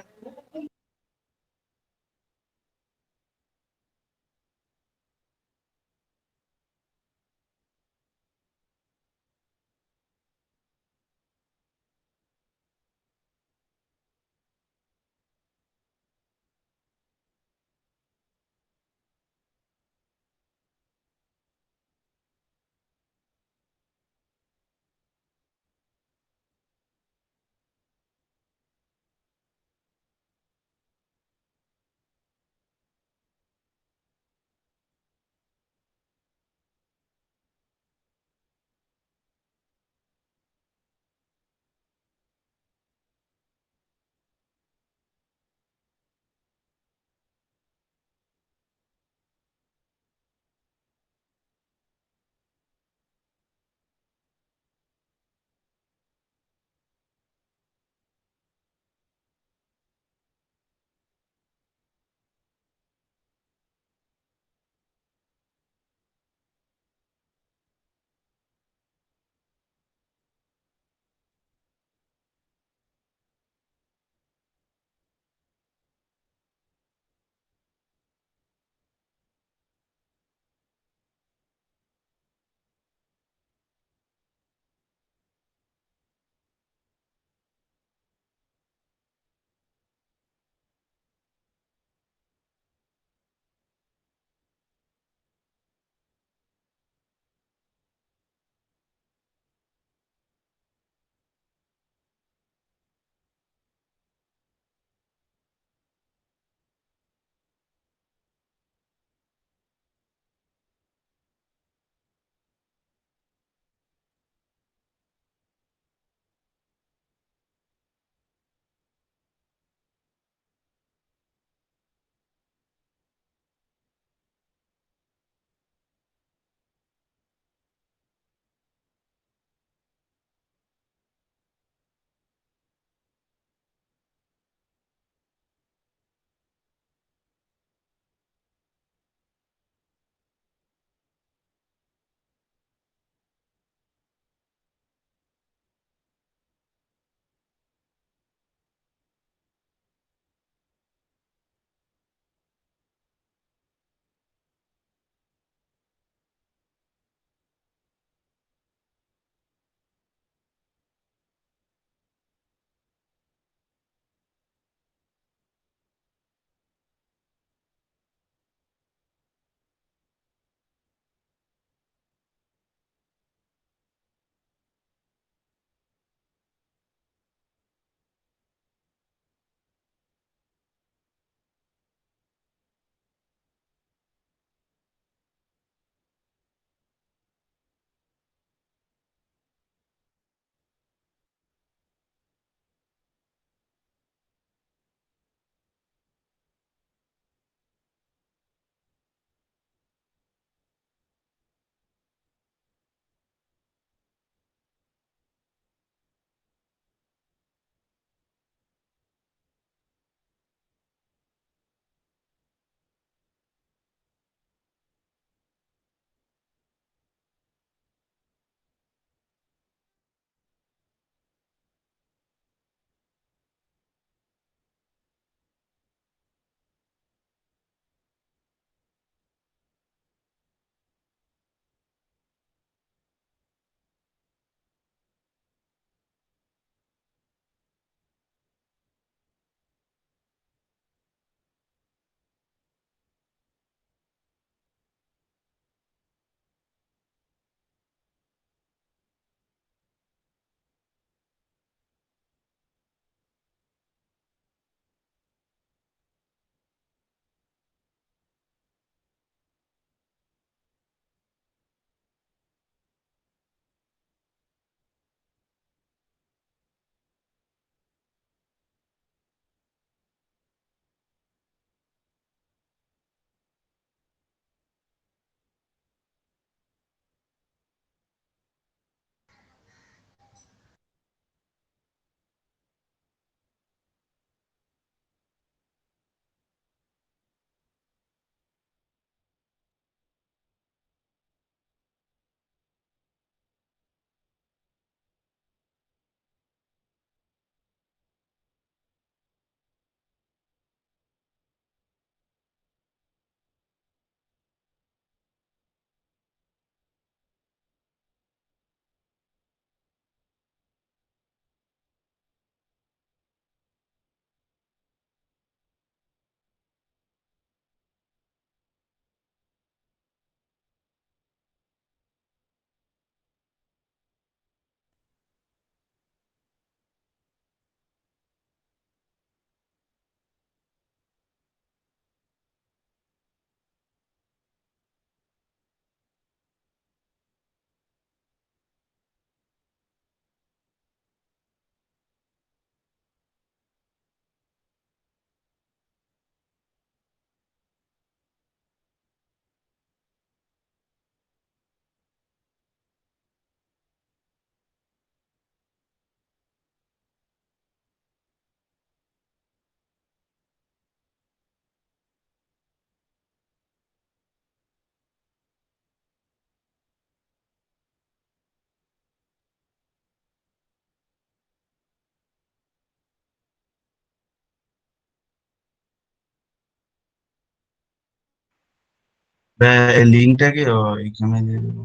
ভাইয়া এই লিঙ্কটাকে এখানে দিয়ে দেবো।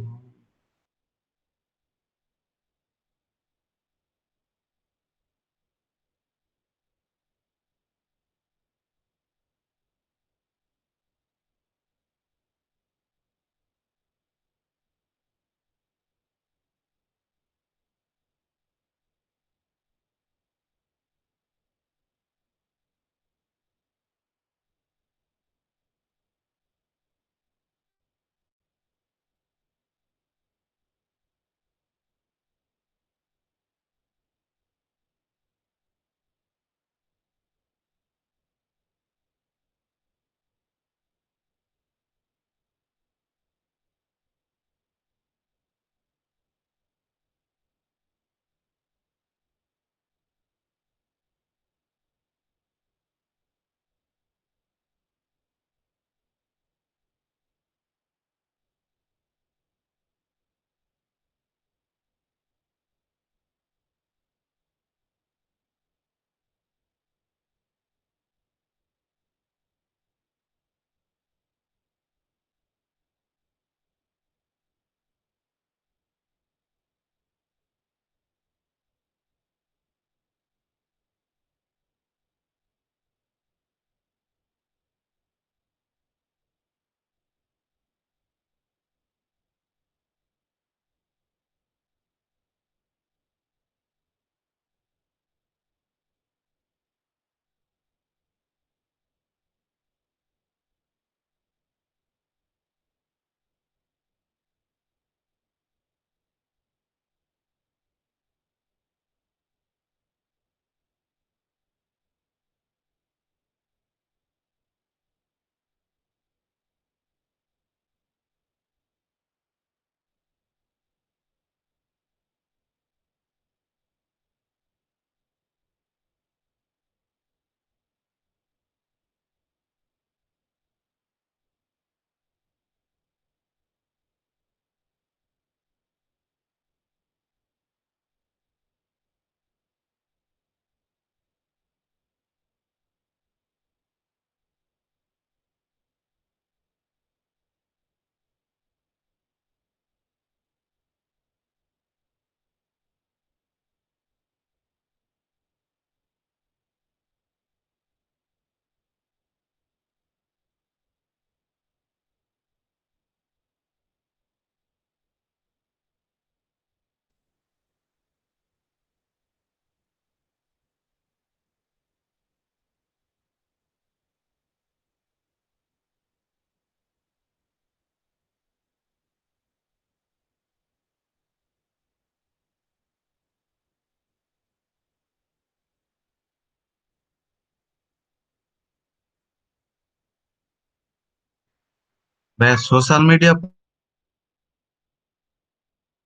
ভাইয়া সোশ্যাল মিডিয়া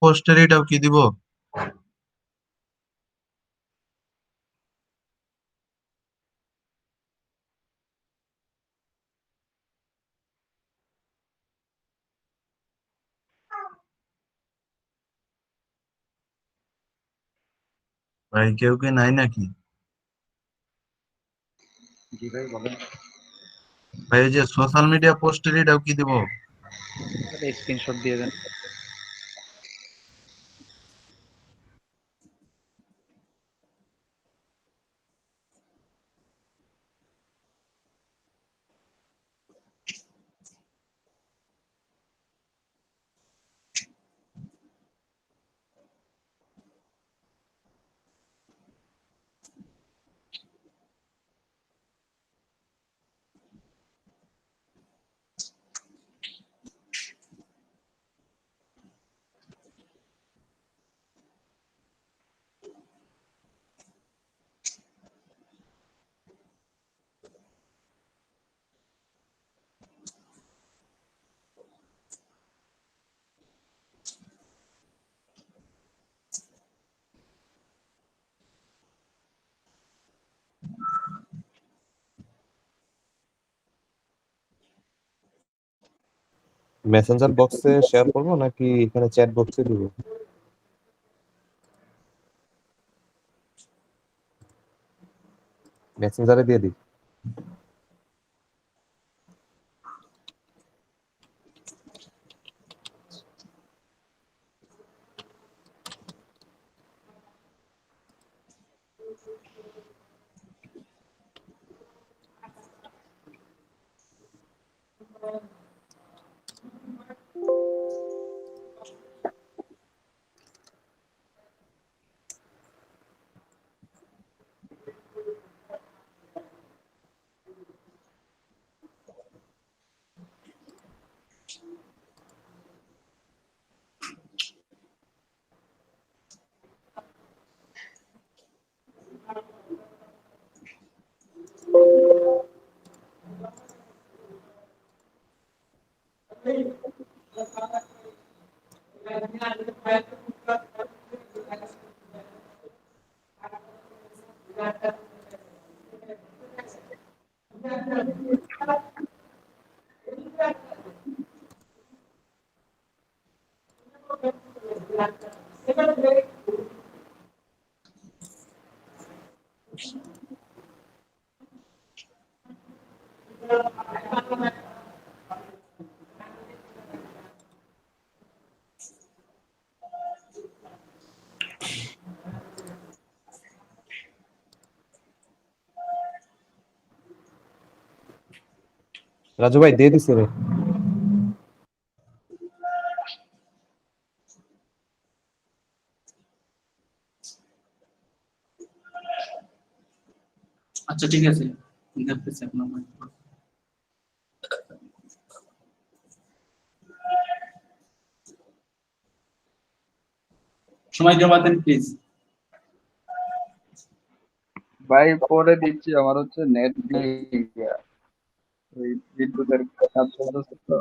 পোস্টের এটাও কি দিব? ভাই কেউ কি নাই নাকি? জি ভাই বলেন। ভাই ওই যে সোশ্যাল মিডিয়া পোস্টের এটাও কি দিব? স্ক্রিনশট দিয়ে দেন। মেসেঞ্জার বক্সে শেয়ার করবো নাকি এখানে চ্যাট বক্সে দিব? মেসেঞ্জারে দিয়ে দিই। রাজু ভাই দিয়ে দিছে রে। আচ্ছা ঠিক আছে, দেখতেছি আপনার মাইক। সময় জমা দেন প্লিজ। ভাই পরে দিচ্ছি, আমার হচ্ছে নেট নেই, ওই বিদ্যুতের কাজ চলতেছে তো।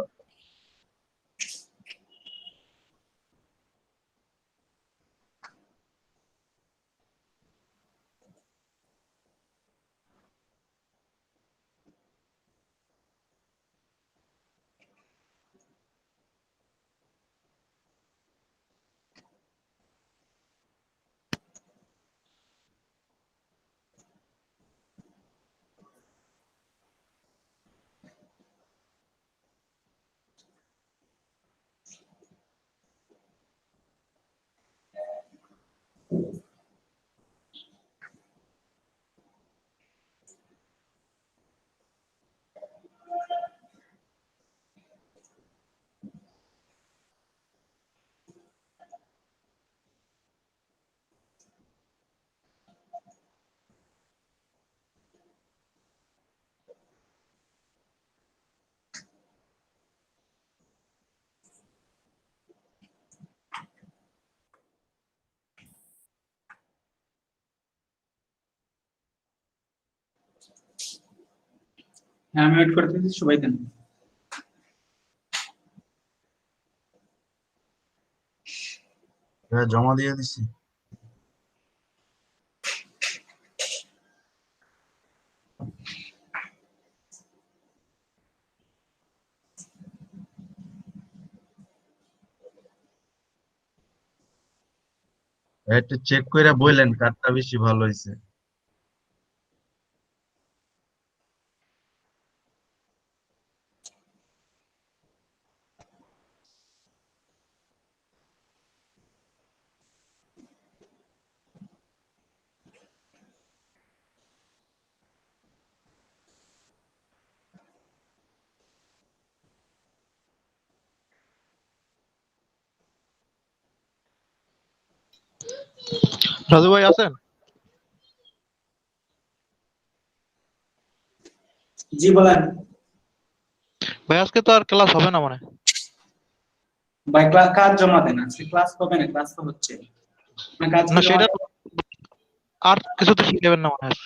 হ্যাঁ আমি ওয়েট করতেছি, সবাই দেন। হ্যাঁ জমা দিয়ে দিছি। একটু চেক করে বললেন কারটা বেশি ভালো হয়েছে। রাজু ভাই আছেন? জি বলেন। ভাই আজকে তো আর ক্লাস হবে না মনে হয়। ভাই কাজ জমা দেন, আজকে ক্লাস হবে না, ক্লাস তো হচ্ছে না। কাজ না সেটা আর কিছু তো শিখাবেন না মনে হয়।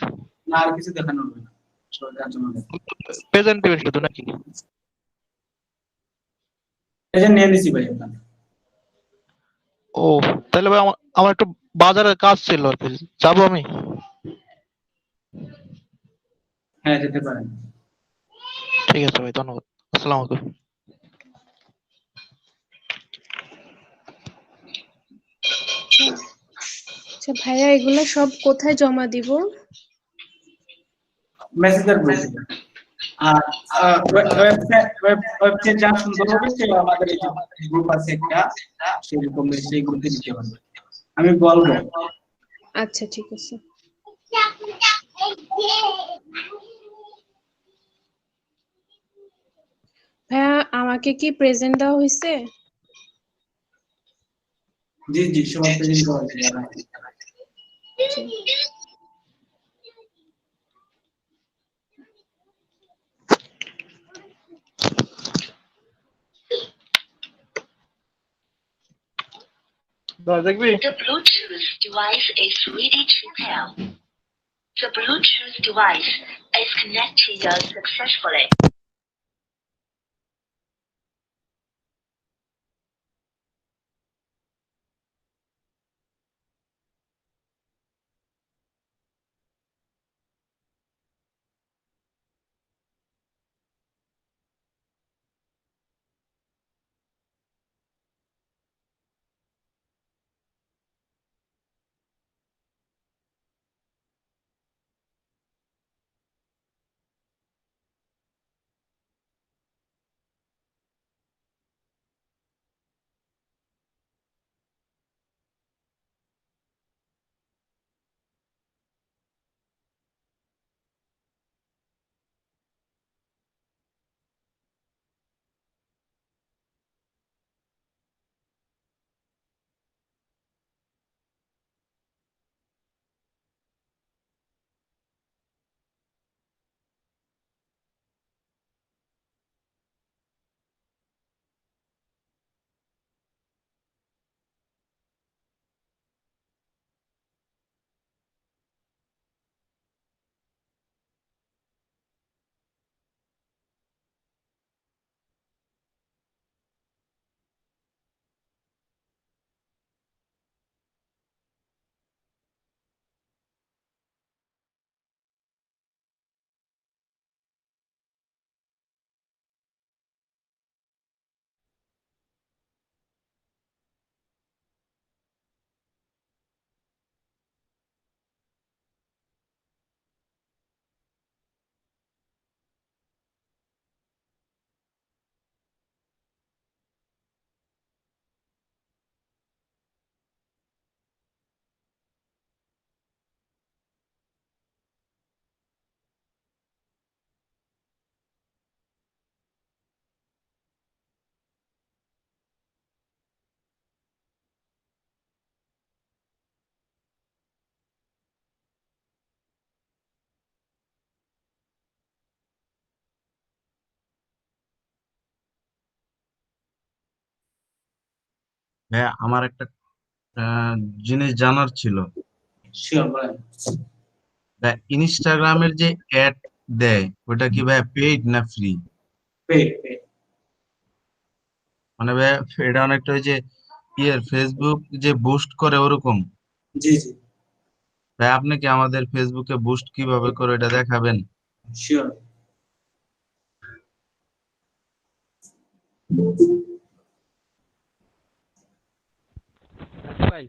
না আর কিছু দেখানো হবে না, সবাই কাজ জমা দেন। প্রেজেন্ট দিবেন শুধু নাকি? এই যে নিয়ে নিছি ভাই আপনার। ও তাহলে ভাই আমার একটু বাজারের কাজ ছিল আর কি, যাবো আমি? হ্যাঁ যেতে পারেন। ঠিক আছে ভাই, ধন্যবাদ। আসসালামু আলাইকুম। আচ্ছা ভাইয়া, এগুলা সব কোথায় জমা দিব? মেসেঞ্জার গ্রুপে। আর ওয়েবসাইট যা সুন্দর হবে সে আমাদের এই যে গ্রুপ আছে একটা, সেই গ্রুপে দিতে হবে। আমি বলবো। আচ্ছা ঠিক আছে। ভাইয়া আমাকে কি প্রেজেন্ট দেওয়া হয়েছে? জি জি, সবার প্রেজেন্ট করা হয়েছে দাদা। দেখবি The Bluetooth device is ready to pair. The Bluetooth device is connected successfully. ভাইয়া আমার একটা আহ, জিনিস জানার ছিল। শিওর বলেন। ইনস্টাগ্রামের যে অ্যাড দেয় ওটা কি ভাইয়া পেইড না ফ্রি? Paid paid. মানে ভাইয়া এটা অনেকটা ওই যে ফেসবুক যে বুস্ট করে ওরকম। জি জি, ভাই আপনি কি আমাদের ফেসবুকে বুস্ট কিভাবে করে এটা দেখাবেন? শিওর। ভাই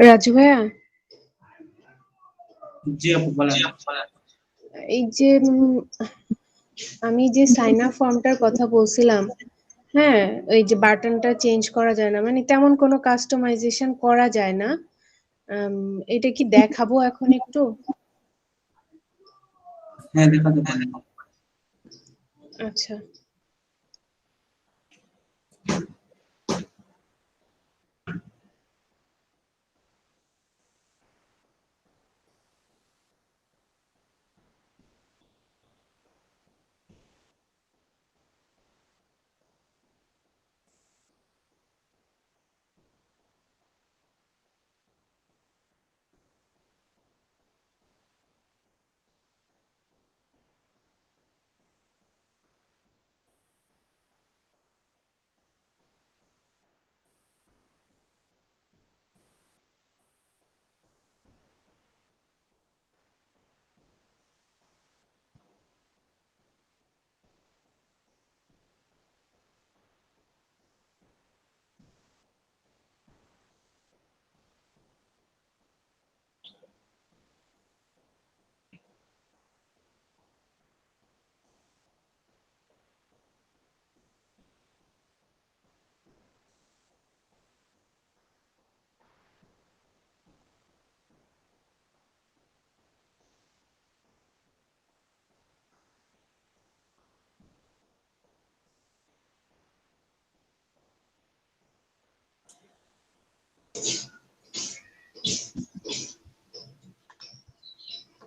রাজু ভাইয়া, জি আপু বলেন। এই যে আমি যে সাইন আপ ফর্মটার কথা বলছিলাম, হ্যাঁ, ওই যে বাটনটা চেঞ্জ করা যায় না, মানে তেমন কোনো কাস্টমাইজেশন করা যায় না। এটা কি দেখাবো এখন একটু? হ্যাঁ দেখাতে পারেন। আচ্ছা,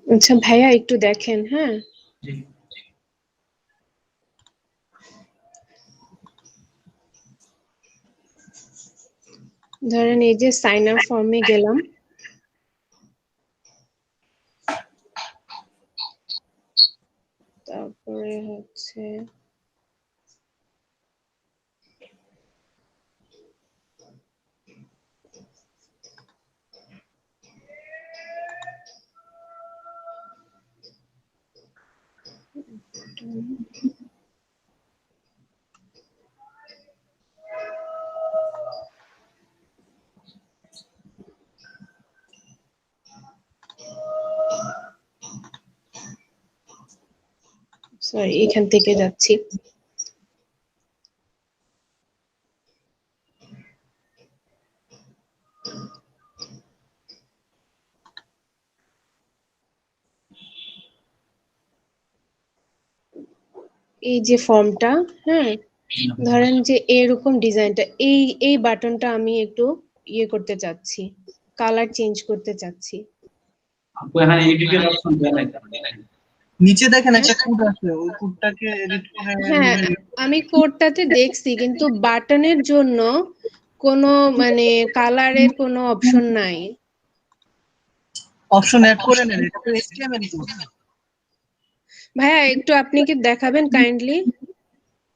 আচ্ছা ভাইয়া একটু দেখেন, হ্যাঁ। জি। ধরেন এই যে সাইন আপ ফর্মে গেলাম, তারপরে হচ্ছে সরি এখান থেকে যাচ্ছি। এই যে ফর্মটা, হ্যাঁ, ধরেন যে এরকম ডিজাইনটা, এই বাটনটা আমি একটু ইয়ে করতে চাচ্ছি, কালার চেঞ্জ করতে চাচ্ছি। আপু এখানে এডিটের অপশন দেয়া নাই। নিচে দেখেন একটা কোড আছে, ওই কোডটাকে এডিট করে হ্যাঁ আমি কোডটাতে দেখছি, কিন্তু বাটনের জন্য কোনো মানে কালারের কোনো অপশন নাই। অপশন অ্যাড করে নেন, এটা তো HTML কোড। ভাইয়া একটু আপনি কি দেখাবেন কাইন্ডলি?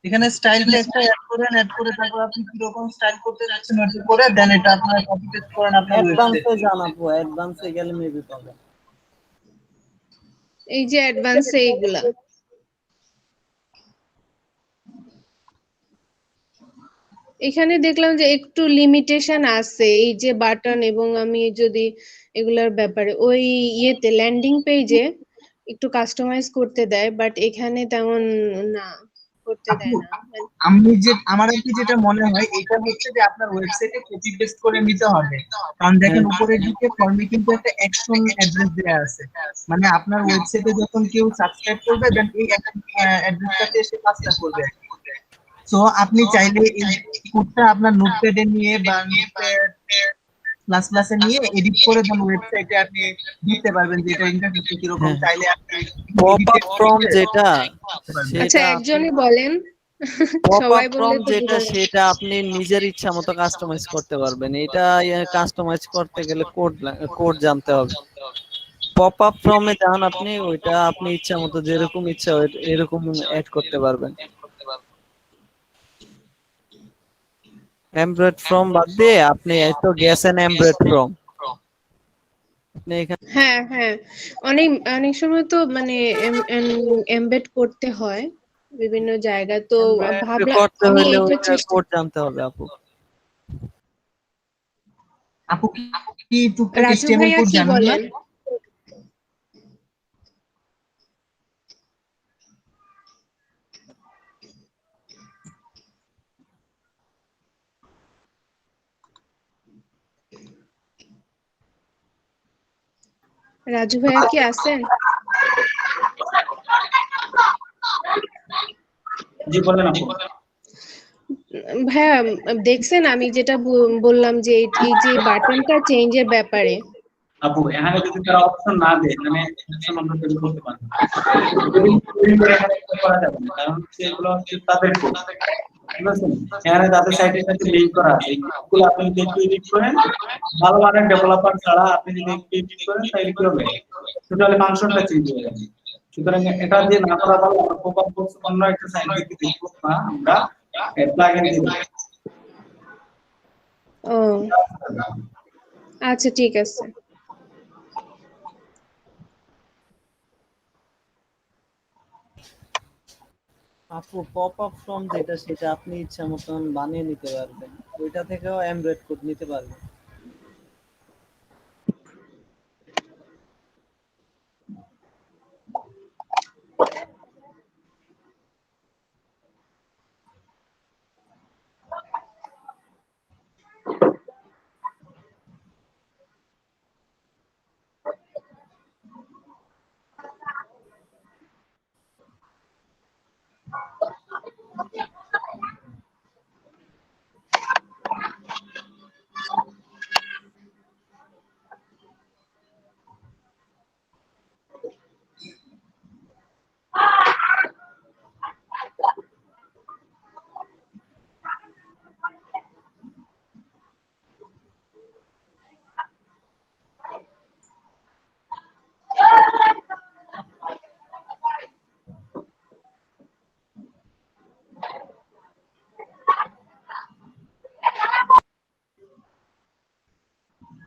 এখানে স্টাইল টেক্সটটা অ্যাড করেন, অ্যাড করে তারপর আপনি কি রকম স্টাইল করতে যাচ্ছেন ওটা করে দেন, এটা আপনারা কপি পেস্ট করেন আপনার ওয়েবসাইটে। অ্যাডভান্সে জানাবো, অ্যাডভান্সে গেলে মেবি পাবেন। এই যে অ্যাডভান্সে এইগুলা, এখানে দেখলাম যে একটু লিমিটেশন আছে এই যে বাটন, এবং আমি যদি এগুলার ব্যাপারে ওই ইয়েতে ল্যান্ডিং পেজে একটু কাস্টমাইজ করতে দেয়, বাট এখানে তেমন না, করতে দেয় না। আমার আর কি যেটা মনে হয় এটা হচ্ছে যে আপনার ওয়েবসাইটে কপি পেস্ট করে নিতে হবে, কারণ দেখেন উপরের দিকে ফর্মে কিন্তু একটা অ্যাকশন অ্যাড্রেস দেয়া আছে, মানে আপনার ওয়েবসাইটে যখন কেউ সাবস্ক্রাইব করবে দেন এই অ্যাড্রেসটাতে এসে কাজটা করবে। সো আপনি চাইলে এই কোডটা আপনার নোটপ্যাডে নিয়ে বা প্লাস প্লাসে নিয়ে এডিট করে দেন ওয়েবসাইটে আপনি দিতে পারবেন যে এটা ইন্টারফেসে কি রকম, চাইলে আপনি পপ আপ ফর্ম যেটা, আচ্ছা একজনই বলেন, পপ সবাই আপ বললে ফর্ম তো যেটা, বোঝা যাবে। সেটা আপনি নিজের ইচ্ছা মতো কাস্টমাইজ করতে পারবেন। এটা কাস্টমাইজ করতে গেলে কোড জানতে হবে। পপ আপ ফর্মে যান আপনি, ওইটা আপনি ইচ্ছা মতো যেরকম ইচ্ছা এরকম অ্যাড করতে পারবেন। এমব্রয়েড ফর্ম বাদ দিয়ে আপনি এত গেছেন এমব্রয়েড ফর্ম, আপনি এখানে হ্যাঁ হ্যাঁ, অনেক অনেক সময় তো মানে এমবেড করতে হয় বিভিন্ন জায়গায়, তো ভাবলাম করতে আমি হলে এইটা ওইটা চেষ্টা। কোড জানতে হবে আপু। আপু কি টুকটাক রাজু HTML ভাইয়া কোড কি জানেন না? বলেন? রাজু ভাইয়া কি আছেন? জি বলেন আপু। ভাইয়া দেখছেন আমি যেটা বললাম যে এই যে বাটনটা চেঞ্জের ব্যাপারে, আপু এখানে যদি তারা অপশন না দেয় এখানে অপশন আমরা তৈরি করতে পারবো না। তৈরি করে এখানে করতে পারা যাবে না, কারণ হচ্ছে এগুলো হচ্ছে তাদের কোড, ঠিক আছে? এখানে তাদের সাইটের সাথে লিংক করা আছে, এগুলো আপনি যদি একটু এডিট করেন, ভালো মানের ডেভেলপার ছাড়া আপনি যদি একটু এডিট করেন তাহলে কি হবে, টোটালি ফাংশনটা চেঞ্জ হয়ে যাবে। সুতরাং এটা দিয়ে না করা ভালো, আমরা পপআপ বক্স অন্য একটা সাইট থেকে দেখবো না, আমরা প্লাগইন দিয়ে দেব। ও আচ্ছা ঠিক আছে। আপু পপ আপ ফর্ম যেটা, সেটা আপনি ইচ্ছা মতন বানিয়ে নিতে পারবেন, ওইটা থেকেও এমব্রয়েড কোড নিতে পারবেন।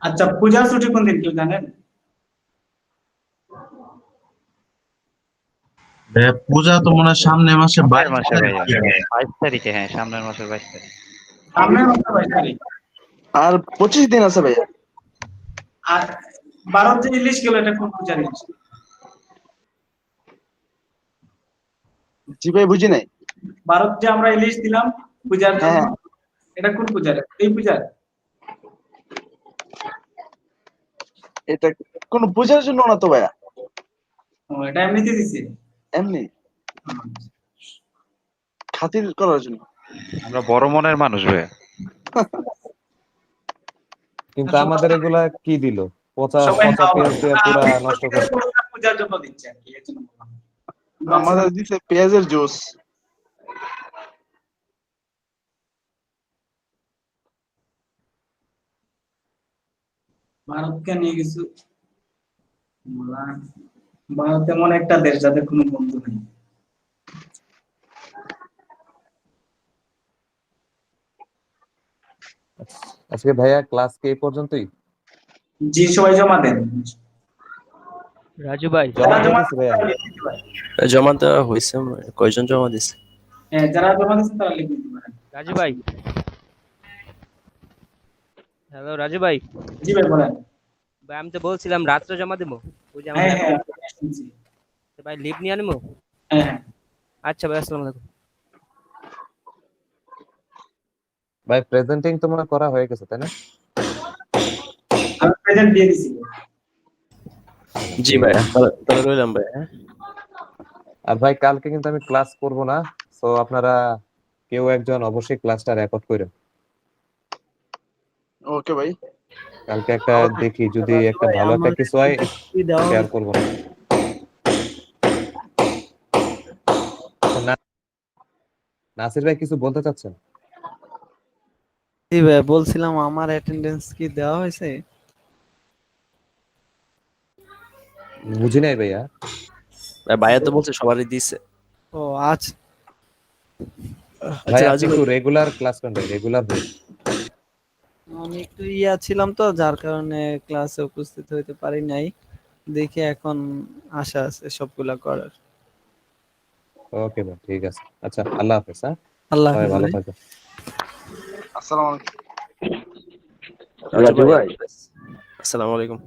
আচ্ছা, পূজার ছুটি কোন দিন কেউ জানেন? ভাইয়া পূজা তো মনে হয় সামনের মাসে সামনের 22 মাসে ভাইয়া, তারিখে। 22 তারিখে, হ্যাঁ সামনের মাসের 22 তারিখ। সামনের মাসে 22 তারিখ। আর 25 দিন আছে ভাইয়া। আর ভারত যে ইলিশ গেল, এটা কোন পূজার ইলিশ? জি ভাই বুঝি নাই। ভারত যে আমরা ইলিশ দিলাম পূজার জন্য, হ্যাঁ। এটা কোন পূজার? এই পূজার? এটা কোন পূজার জন্য না তো ভাইয়া, ও, এটা এমনিতে দিছে। এমনি খাতির করার জন্য। আমরা বড় মনের মানুষ ভাইয়া। কিন্তু আমাদের এগুলা কি দিল? পচা সবাই পচা পেঁয়াজ দিয়ে পুরা নষ্ট করে। পূজার জন্য দিচ্ছে আর কি, এর জন্য বললাম। আমাদের দিছে পেঁয়াজের জুস। ভারতকে নিয়ে কিছু ভারত এমন একটা দেশ যাদের কোনো বন্ধু নেই। আজকে ভাইয়া ক্লাস কি এই পর্যন্তই? জি, সবাই জমা দেন। রাজু ভাই, জমা দিয়ে দিছি ভাইয়া। জমা দেওয়া হয়েছে, কয়জন জমা দিছে? হ্যাঁ, যারা জমা দিচ্ছেন তারা লিখে দিতে পারেন। রাজু ভাই, হ্যালো রাজু ভাই। জি ভাই বলেন। ভাই আমি তো বলছিলাম রাত্রে জমা দেবো, ওই যে হ্যাঁ আমাদের হ্যাঁ, শুনছি। ভাই লিভ নিয়ে আনবো। হ্যাঁ হ্যাঁ। আচ্ছা ভাই, আসসালামু আলাইকুম। ভাই প্রেজেন্টিং তোমার করা হয়ে গেছে তাই না? আমি প্রেজেন্ট দিয়ে দিছি। জি ভাই, তাহলে রইলাম ভাই। হ্যাঁ, আর ভাই কালকে কিন্তু আমি ক্লাস করব না, সো আপনারা কেউ একজন অবশ্যই ক্লাসটা রেকর্ড করেন। ওকে ভাই। কালকে একটা দেখি যদি একটা ভালো একটা কিছু হয় শেয়ার করব না। নাসির ভাই কিছু বলতে চাচ্ছেন? জি ভাই, বলছিলাম আমার অ্যাটেন্ডেন্স কি দেওয়া হয়েছে? বুঝি নাই ভাইয়া। ভাইয়া তো বলছে সবারই দিছে। ও আচ্ছা। ভাই আচ্ছা আপনি রাজু একটু ভাই, রেগুলার ক্লাস করেন ভাই, রেগুলার ভাই। আমি একটু ছিলাম তো, যার কারণে ক্লাসে উপস্থিত হইতে পারি নাই। দেখি এখন আশা আছে সবগুলা করার। ওকে ভাই, ঠিক আছে। আচ্ছা, আল্লাহ হাফেজ। হ্যাঁ, আল্লাহ সবাই হাফেজ ভালো ভাই। থাকবেন। আসসালামু আলাইকুম। রাজু ভাই, আসসালামু আলাইকুম।